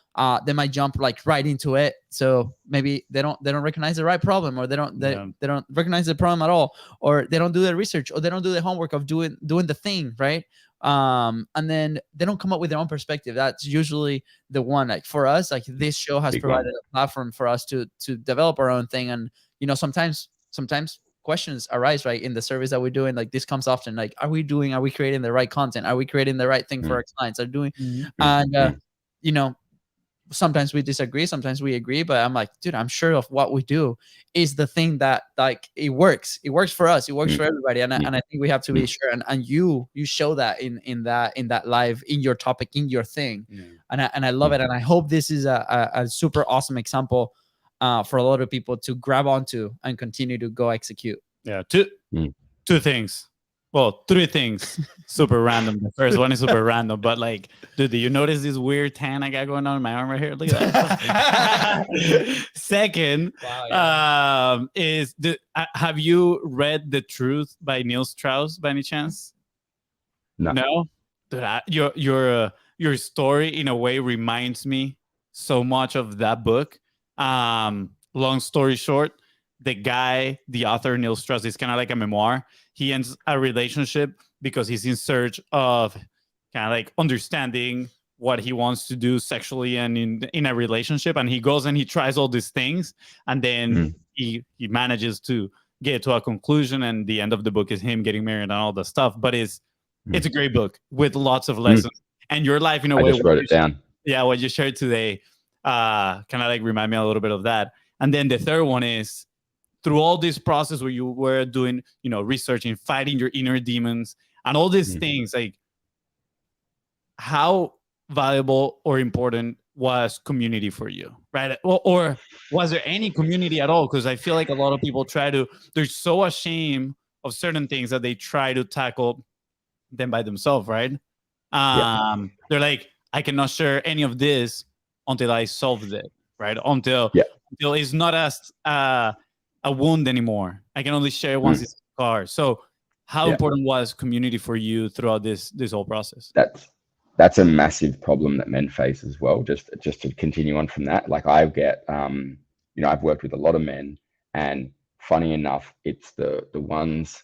they might jump like right into it, so maybe they don't recognize the right problem, or they don't recognize the problem at all, or they don't do the research, or they don't do the homework of doing the thing, right? And then they don't come up with their own perspective. That's usually the one. Like for us, like this show has provided a platform for us to develop our own thing. And you know, sometimes questions arise, right, in the service that we're doing. Like this comes often, like are we creating the right content? Are we creating the right thing for our clients? Are doing and you know, sometimes we disagree, sometimes we agree, but I'm like, dude, I'm sure of what we do is the thing that like it works for us, it works for everybody. And I think we have to be sure, and you show that in that live, in your topic, in your thing. And I love it, and I hope this is a super awesome example for a lot of people to grab onto and continue to go execute. Two things. Well, three things. Super random. The first one is super random, but like, dude, do you notice this weird tan I got going on in my arm right here? Look at that. Second, have you read The Truth by Neil Strauss by any chance? No? Dude, your story in a way reminds me so much of that book. Long story short, the author, Neil Strauss, is kind of like a memoir. He ends a relationship because he's in search of kind of like understanding what he wants to do sexually and in a relationship. And he goes and he tries all these things. And then he manages to get to a conclusion. And the end of the book is him getting married and all the stuff. But it's a great book with lots of lessons. And your life, in a way. I just wrote it down. Yeah, what you shared today kind of like remind me a little bit of that. And then the third one is, through all this process where you were doing, you know, researching, fighting your inner demons and all these things, like how valuable or important was community for you, right? Or was there any community at all? Because I feel like a lot of people they're so ashamed of certain things that they try to tackle them by themselves, right? They're like, I cannot share any of this until I solve it, right? Until it's not as a wound anymore. I can only share once it's a scar. So how important was community for you throughout this whole process? That's a massive problem that men face as well. Just to continue on from that, like I get, you know, I've worked with a lot of men, and funny enough, it's the ones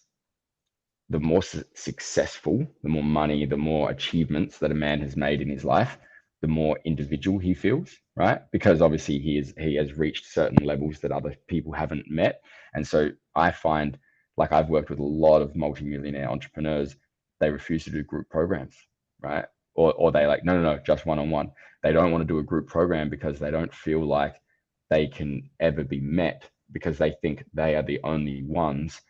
the more successful, the more money, the more achievements that a man has made in his life, the more individual he feels, right? Because obviously he has reached certain levels that other people haven't met. And so I find, like, I've worked with a lot of multimillionaire entrepreneurs, they refuse to do group programs, right? Or they like, no, just one-on-one. They don't want to do a group program because they don't feel like they can ever be met, because they think they are the only ones,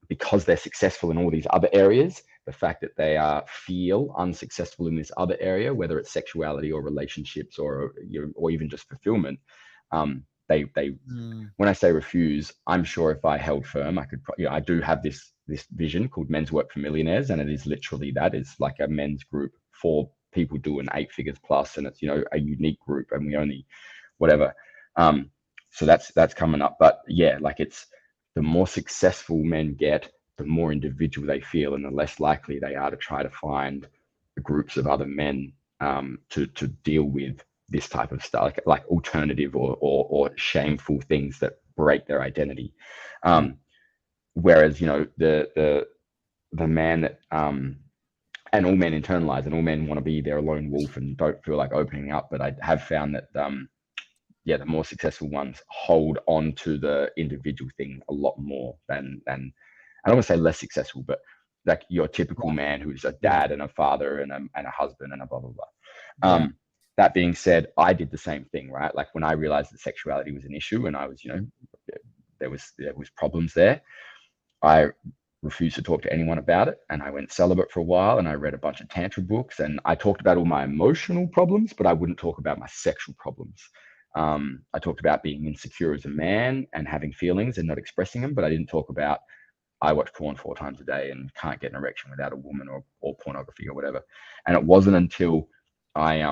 because they're successful in all these other areas. The fact that they feel unsuccessful in this other area, whether it's sexuality or relationships or even just fulfillment, they when I say refuse, I'm sure if I held firm, I could, I do have this vision called Men's Work for Millionaires, and it is literally that. It's like a men's group for people doing 8 figures plus, and it's a unique group, and we only whatever. So that's coming up. But yeah, like, it's the more successful men get, the more individual they feel, and the less likely they are to try to find groups of other men to deal with this type of stuff, like alternative or shameful things that break their identity. Whereas the man that and all men internalize, and all men want to be their lone wolf and don't feel like opening up. But I have found that the more successful ones hold on to the individual thing a lot more than I don't want to say less successful, but like your typical man who's a dad and a father and a husband and a blah blah blah. That being said, I did the same thing, right? Like, when I realized that sexuality was an issue and I was, there was problems there, I refused to talk to anyone about it, and I went celibate for a while, and I read a bunch of tantra books, and I talked about all my emotional problems, but I wouldn't talk about my sexual problems. I talked about being insecure as a man and having feelings and not expressing them, but I didn't talk about, I watch porn 4 times a day and can't get an erection without a woman or pornography or whatever. And it wasn't until I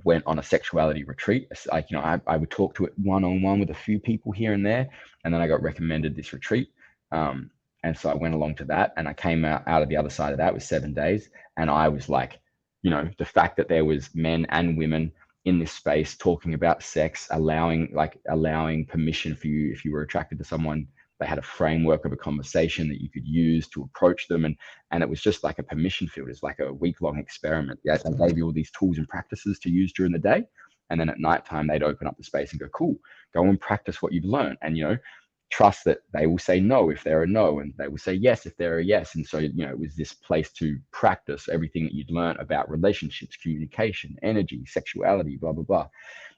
went on a sexuality retreat, like, I would talk to it one-on-one with a few people here and there, and then I got recommended this retreat. And so I went along to that, and I came out of the other side of that with 7 days. And I was like, the fact that there was men and women in this space talking about sex, allowing permission for you, if you were attracted to someone, they had a framework of a conversation that you could use to approach them. And it was just like a permission field. It's like a week-long experiment. Yeah, they gave you all these tools and practices to use during the day. And then at nighttime, they'd open up the space and go, cool, go and practice what you've learned. And, trust that they will say no if they're a no, and they will say yes if they're a yes. And so, it was this place to practice everything that you'd learned about relationships, communication, energy, sexuality, blah, blah, blah.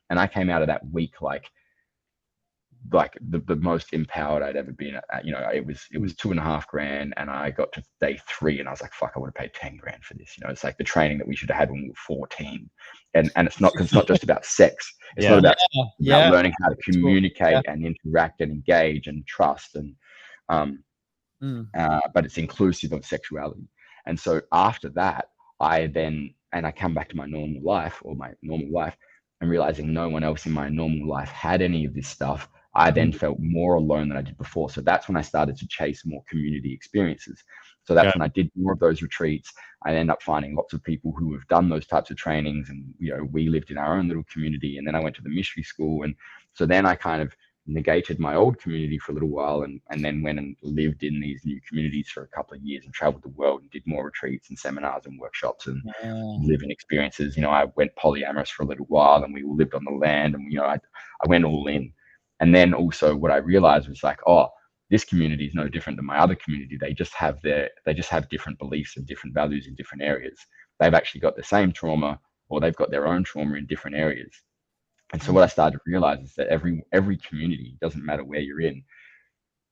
And I came out of that week like the most empowered I'd ever been. It was $2,500, and I got to day 3 and I was like, fuck, I would have paid $10,000 for this. It's like the training that we should have had when we were 14. And it's not just about sex. It's not about learning how to communicate and interact and engage and trust, and but it's inclusive of sexuality. And so after that, I come back to my normal life, and realizing no one else in my normal life had any of this stuff. I then felt more alone than I did before. So that's when I started to chase more community experiences. So that's when I did more of those retreats. I ended up finding lots of people who have done those types of trainings, and we lived in our own little community. And then I went to the mystery school, and so then I kind of negated my old community for a little while, and then went and lived in these new communities for a couple of years and traveled the world and did more retreats and seminars and workshops and living experiences. I went polyamorous for a little while, and we all lived on the land, and I went all in. And then also what I realized was like, oh, this community is no different than my other community. They just have different beliefs and different values in different areas. They've actually got the same trauma, or they've got their own trauma in different areas. And so what I started to realize is that every community, doesn't matter where you're in,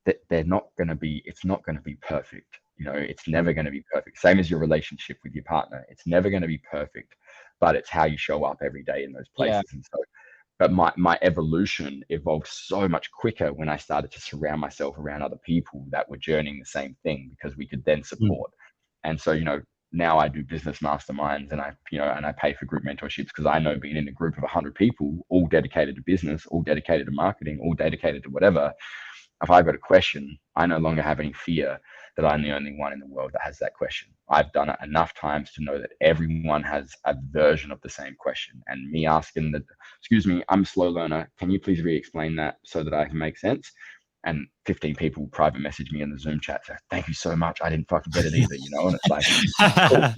that it's not going to be perfect. It's never going to be perfect. Same as your relationship with your partner. It's never going to be perfect, but it's how you show up every day in those places. And so, but my evolution evolved so much quicker when I started to surround myself around other people that were journeying the same thing, because we could then support. And so, now I do business masterminds, and I pay for group mentorships, because I know being in a group of 100 people, all dedicated to business, all dedicated to marketing, all dedicated to whatever, if I've got a question, I no longer have any fear that I'm the only one in the world that has that question. I've done it enough times to know that everyone has a version of the same question. And me asking excuse me, I'm a slow learner, can you please re-explain that so that I can make sense? and 15 people private message me in the Zoom chat, so thank you so much, I didn't fucking get it either, you know. And it's like, cool.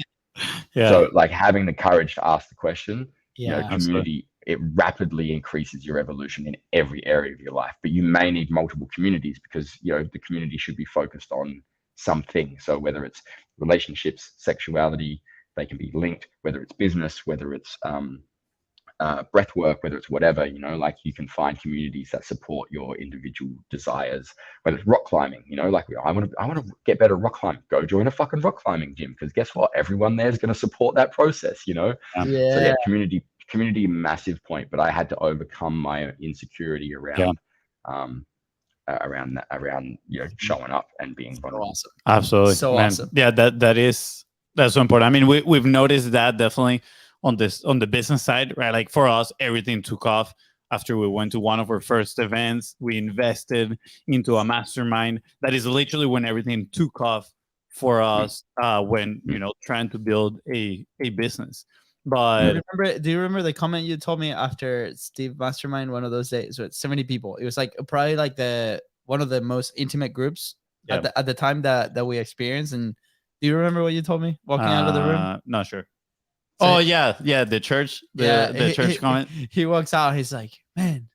Yeah. So like having the courage to ask the question, you know, Yeah. community, it rapidly increases your evolution in every area of your life. But you may need multiple communities because, you know, the community should be focused on something. So whether it's relationships, sexuality, they can be linked, whether it's business, whether it's breath work, whether it's whatever, you know, like you can find communities that support your individual desires, whether it's rock climbing, you know, like I want to get better rock climbing, go join a fucking rock climbing gym, because guess what, everyone there is going to support that process, you know. Yeah. So yeah, community massive point, but I had to overcome my insecurity around around you know, showing up and being vulnerable. Awesome. Absolutely. So Man, awesome. yeah, that's so important. I mean, we've noticed that definitely on the business side, right? Like for us, everything took off after we went to one of our first events. We invested into a mastermind. That is literally when everything took off for us, when, you know, trying to build a business. But do you remember the comment you told me after Steve Mastermind one of those days with 70 people? It was like probably like one of the most intimate groups at the time that we experienced. And do you remember what you told me walking out of the room? Not sure. So the church, the church comment. He walks out. He's like, man,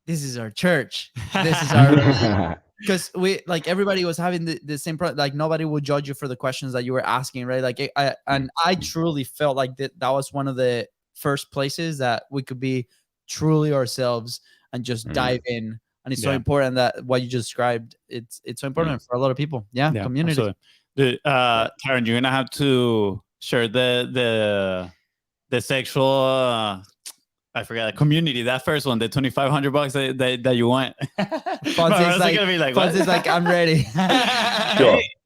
this is our church. This is our because we like everybody was having the same like nobody would judge you for the questions that you were asking, right? Like I truly felt like that was one of the first places that we could be truly ourselves and just dive in. And it's so important that what you just described, it's so important for a lot of people. Yeah, community. Absolutely. Tyran, you're gonna have to share the sexual I forgot the community, that first one, the $2,500 that you want. Fonzie's like, I'm ready.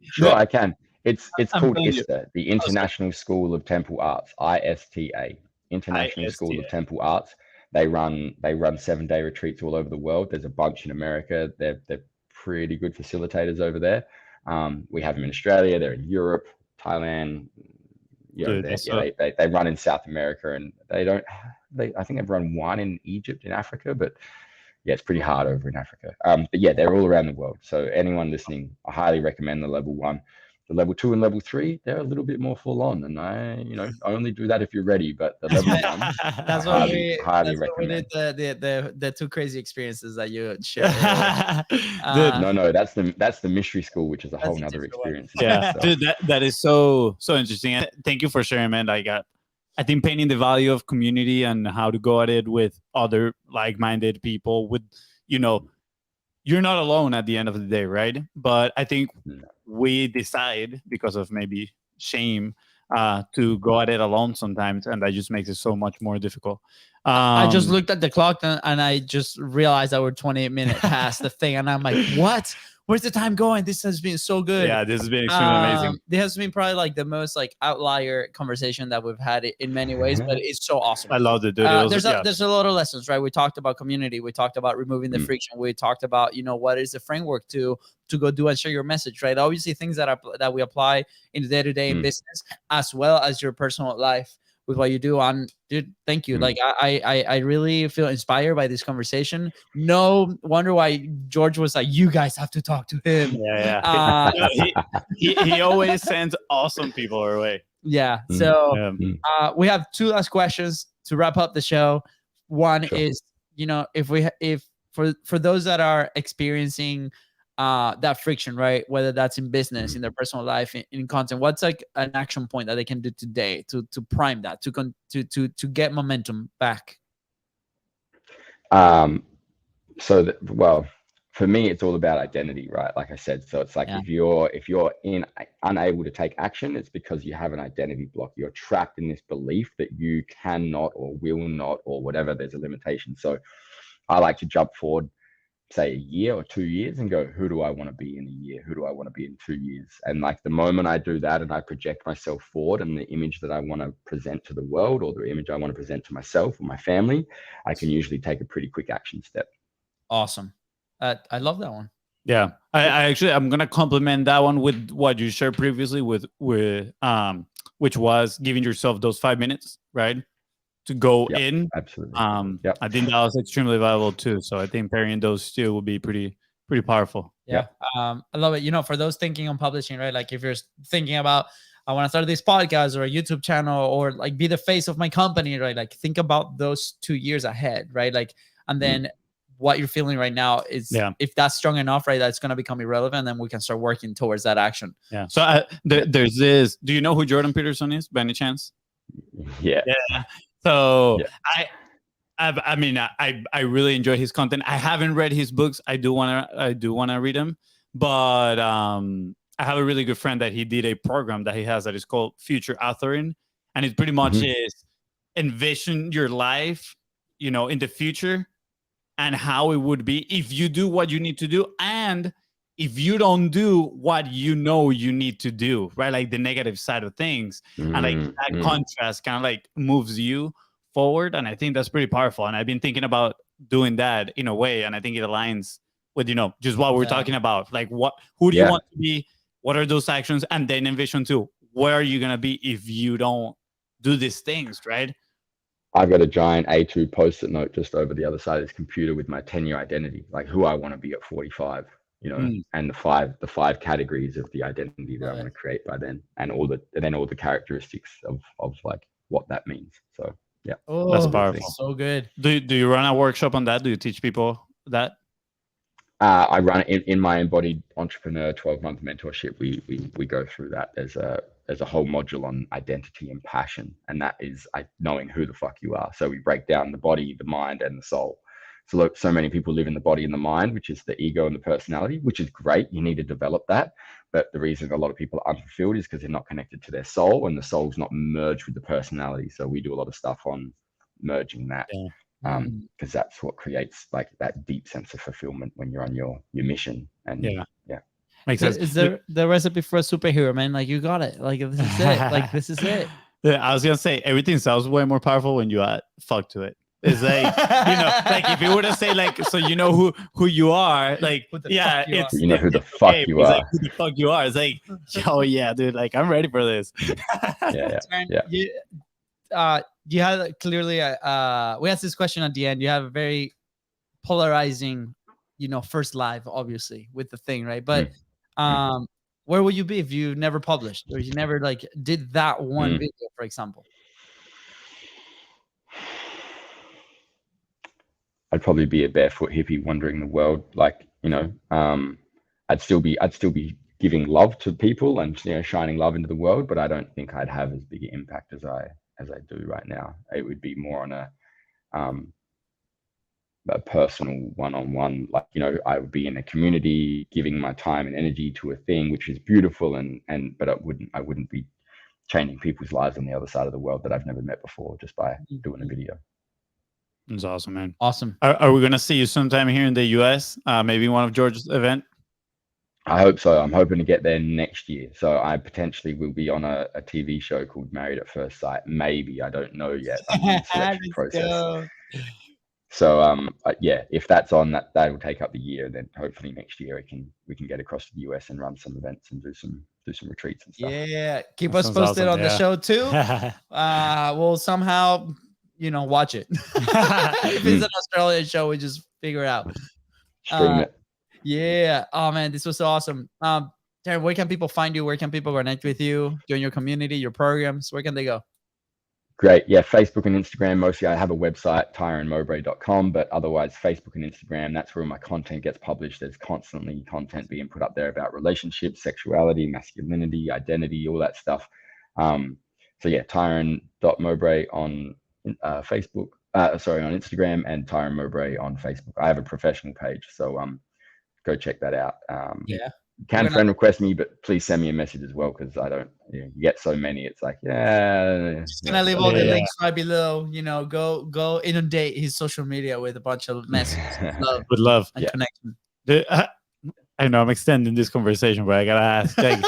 Sure, I can. It's called ISTA, the International School of Temple Arts, ISTA, International School of Temple Arts. They run 7-day retreats all over the world. There's a bunch in America. They're pretty good facilitators over there. We have them in Australia. They're in Europe, Thailand. You know, they run in South America, and I think they've run one in Egypt, in Africa, but yeah, it's pretty hard over in Africa. But yeah, they're all around the world. So anyone listening, I highly recommend the level 1. The level 2 and level 3, they're a little bit more full on, and I only do that if you're ready. But the level 1, that's I highly recommend. The 2 crazy experiences that you shared. Dude, that's the mystery school, which is a whole nother experience. Yeah, dude, that is so interesting. And thank you for sharing, man. I think painting the value of community and how to go at it with other like-minded people. With, you know, you're not alone at the end of the day, right? But I think we decide, because of maybe shame, to go at it alone sometimes, and that just makes it so much more difficult. I just looked at the clock and I just realized that we're 28 minutes past the thing, and I'm like, what? Where's the time going? This has been so good. Yeah, this has been extremely amazing. This has been probably like the most like outlier conversation that we've had in many ways, but it's so awesome. I loved it, dude. There's a lot of lessons, right? We talked about community. We talked about removing the friction. We talked about, you know, what is the framework to go do and share your message, right? Obviously, things that we apply in the day-to-day in business, as well as your personal life with what you do. And dude, thank you. Like I really feel inspired by this conversation. No wonder why George was like, you guys have to talk to him. He always sends awesome people our way. So we have 2 last questions to wrap up the show. One is, you know, if for those that are experiencing that friction, right? Whether that's in business, in their personal life, in content, what's like an action point that they can do today to prime that, to get momentum back? Well, for me, it's all about identity, right? Like I said, so it's like if you're unable to take action, it's because you have an identity block. You're trapped in this belief that you cannot or will not or whatever. There's a limitation. So I like to jump forward, say a year or 2 years, and go, who do I want to be in a year? Who do I want to be in 2 years? And like the moment I do that and I project myself forward and the image that I want to present to the world, or the image I want to present to myself or my family, I can usually take a pretty quick action step. Awesome. I love that one. Yeah, I'm gonna complement that one with what you shared previously with which was giving yourself those 5 minutes, right, to go in. Absolutely. I think that was extremely valuable too. So I think pairing those two will be pretty Pretty powerful. Yeah. I love it. You know, for those thinking on publishing, right? Like if you're thinking about, I want to start this podcast or a YouTube channel or like be the face of my company, right? Like think about those 2 years ahead, right? Like, and then what you're feeling right now is if that's strong enough, right? That's going to become irrelevant. Then we can start working towards that action. Yeah. So there's this, do you know who Jordan Peterson is by any chance? Yeah. So I mean, I really enjoy his content. I haven't read his books. I do want to read them, but I have a really good friend that he did a program that he has that is called Future Authoring, and it pretty much is envision your life, you know, in the future and how it would be if you do what you need to do, and if you don't do what you know you need to do, right? Like the negative side of things, and like that contrast kind of like moves you forward. And I think that's pretty powerful. And I've been thinking about doing that in a way, and I think it aligns with, you know, just what we're talking about. Like who do you want to be? What are those actions? And then envision too, where are you going to be if you don't do these things, right? I've got a giant A2 post-it note just over the other side of this computer with my 10-year identity, like who I want to be at 45, you know, and the five categories of the identity that I want to create by then, and all the characteristics of like what that means. So yeah, that's powerful. So good. Do you run a workshop on that? Do you teach people that? I run it in my embodied entrepreneur 12-month mentorship. We go through that. There's a whole module on identity and passion, and that is knowing who the fuck you are. So we break down the body, the mind, and the soul. So look, so many people live in the body and the mind, which is the ego and the personality, which is great. You need to develop that. But the reason a lot of people are unfulfilled is because they're not connected to their soul, and the soul's not merged with the personality. So we do a lot of stuff on merging that. Because that's what creates like that deep sense of fulfillment when you're on your mission. And makes sense. Is there the recipe for a superhero, man? Like you got it. Like this is it. Like this is it. I was gonna say everything sounds way more powerful when you add fuck to it. It's like, you know, like if you were to say like, so you know who you are, like it's you know who the fuck you are. Like, who the fuck you are. It's like, oh yeah, dude, like I'm ready for this. You had clearly we asked this question at the end. You have a very polarizing, you know, first live, obviously, with the thing, right? But where would you be if you never published or you never like did that one video, for example? I'd probably be a barefoot hippie wandering the world, like, you know, I'd still be giving love to people and, you know, shining love into the world, but I don't think I'd have as big an impact as I do right now. It would be more on a personal one-on-one, like, you know, I would be in a community giving my time and energy to a thing which is beautiful, but I wouldn't be changing people's lives on the other side of the world that I've never met before just by doing a video. It's awesome, man. Awesome. Are we gonna see you sometime here in the US? Maybe one of George's event? I hope so. I'm hoping to get there next year. So I potentially will be on a TV show called Married at First Sight. Maybe, I don't know yet. I'm in the selection process. So yeah, if that's on, that will take up the year. Then hopefully next year we can get across to the US and run some events and do some retreats and stuff. Yeah, keep us posted on the show too. We'll somehow, you know, watch it. If it's an Australian show, we just figure it out. Stream it. Yeah. Oh man, this was so awesome. Tyran, where can people find you? Where can people connect with you? Join your community, your programs? Where can they go? Great. Yeah, Facebook and Instagram. Mostly I have a website, tyranmowbray.com, but otherwise Facebook and Instagram, that's where my content gets published. There's constantly content being put up there about relationships, sexuality, masculinity, identity, all that stuff. So yeah, tyran.mowbray on Facebook, on Instagram, and Tyran Mowbray on Facebook. I have a professional page, so go check that out. You can friend request me, but please send me a message as well, because I don't, you get so many. It's like, just gonna leave all the links right below. You know, go inundate his social media with a bunch of messages, with love and connection. I know I'm extending this conversation, but I gotta ask, like,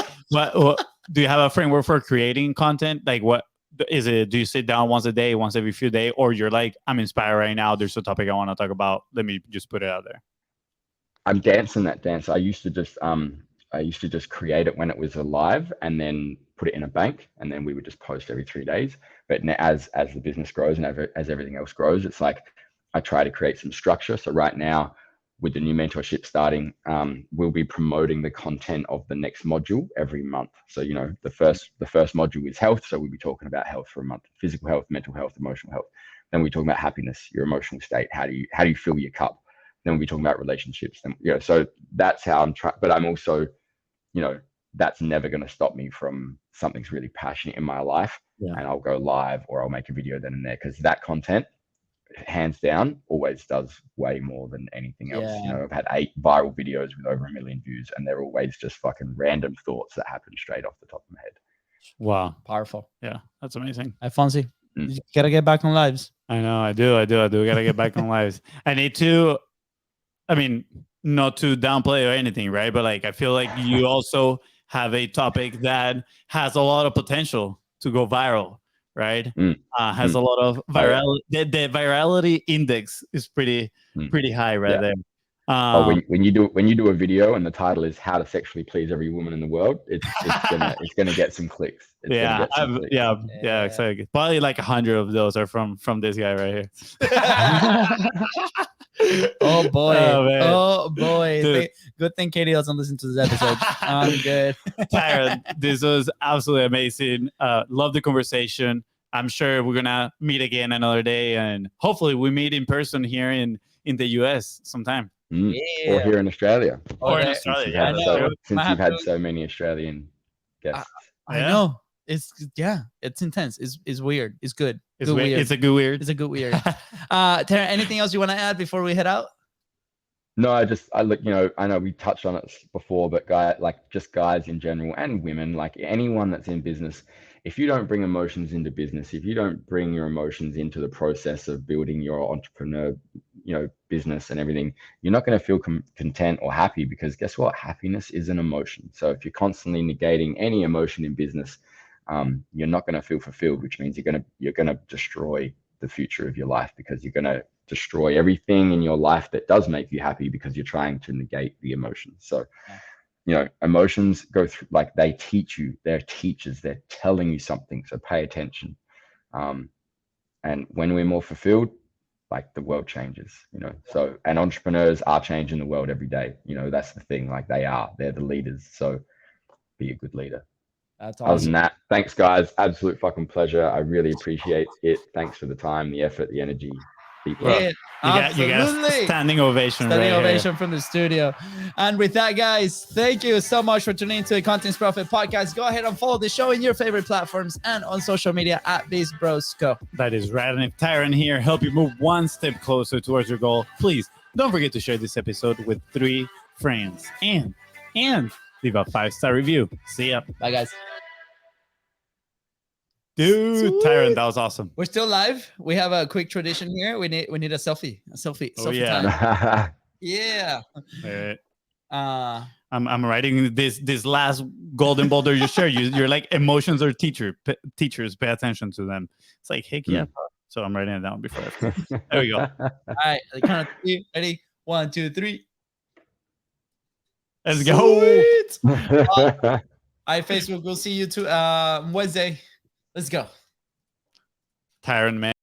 what do you have a framework for creating content? Like, what is it? Do you sit down once a day, once every few days, or you're like, I'm inspired right now, there's a topic I want to talk about, let me just put it out there? I'm dancing that dance. I used to just create it when it was alive and then put it in a bank, and then we would just post every 3 days. But now, as the business grows and as everything else grows, it's like I try to create some structure. So right now with the new mentorship starting, we'll be promoting the content of the next module every month. So, you know, the first module is health. So we'll be talking about health for a month: physical health, mental health, emotional health. Then we're talking about happiness, your emotional state. How do you fill your cup? Then we'll be talking about relationships. Then, you know, so that's how I'm trying. But I'm also, you know, that's never going to stop me from something's really passionate in my life. Yeah. And I'll go live or I'll make a video then and there, because that content, hands down, always does way more than anything else. Yeah. You know, I've had 8 viral videos with over 1 million views, and they're always just fucking random thoughts that happen straight off the top of my head. Wow. Powerful. Yeah, that's amazing. FONZI, you gotta get back on lives. I know, I do. Gotta get back on lives. I need to, I mean, not to downplay or anything, right? But like, I feel like you also have a topic that has a lot of potential to go viral, right? Has a lot of virality. The virality index is pretty high right there. When you do a video and the title is "How to Sexually Please Every Woman in the World," it's gonna get some clicks. Yeah, exactly. Probably like 100 of those are from this guy right here. Oh boy! Oh boy! Good thing Katie doesn't listen to this episode. I'm good. Tyran, this was absolutely amazing. Love the conversation. I'm sure we're gonna meet again another day, and hopefully we meet in person here in the US sometime. Or here in Australia. Or in Australia. Since you've had so many Australian guests. I know. It's intense. It's weird. It's good. It's weird. It's a good weird. It's a good weird. Tyran, anything else you want to add before we head out? No, I look, you know, I know we touched on it before, but guys in general, and women, like anyone that's in business, if you don't bring emotions into business, if you don't bring your emotions into the process of building your entrepreneur, you know, business and everything, you're not going to feel content or happy, because guess what? Happiness is an emotion. So if you're constantly negating any emotion in business, you're not going to feel fulfilled, which means you're going to destroy the future of your life, because you're going to destroy everything in your life that does make you happy, because you're trying to negate the emotions. So, you know, emotions go through, like, they teach you, they're teachers, they're telling you something. So pay attention. And when we're more fulfilled, like, the world changes, you know. So, and entrepreneurs are changing the world every day. You know, that's the thing. Like, they're the leaders. So be a good leader. That's awesome. Other than that, thanks guys. Absolute fucking pleasure. I really appreciate it. Thanks for the time, the effort, the energy. Yeah, you got a standing ovation. Standing ovation from the studio. And with that, guys, thank you so much for tuning into the Contents Profit Podcast. Go ahead and follow the show in your favorite platforms and on social media at BIZBROS. That is right. And if Tyran here help you move one step closer towards your goal, please don't forget to share this episode with 3 friends and leave a 5-star review. See ya. Bye, guys. Dude, Sweet. Tyran, that was awesome. We're still live. We have a quick tradition here. We need a selfie. Oh, yeah. Time. Yeah. I'm writing this last golden boulder you share. You're like, emotions are teachers. Pay attention to them. It's like, heck yeah. So I'm writing it down before. There we go. All right. Count of 3. Ready? 1, 2, 3. Let's go. All right, Facebook. We'll see you Wednesday. Let's go. Tyran, man.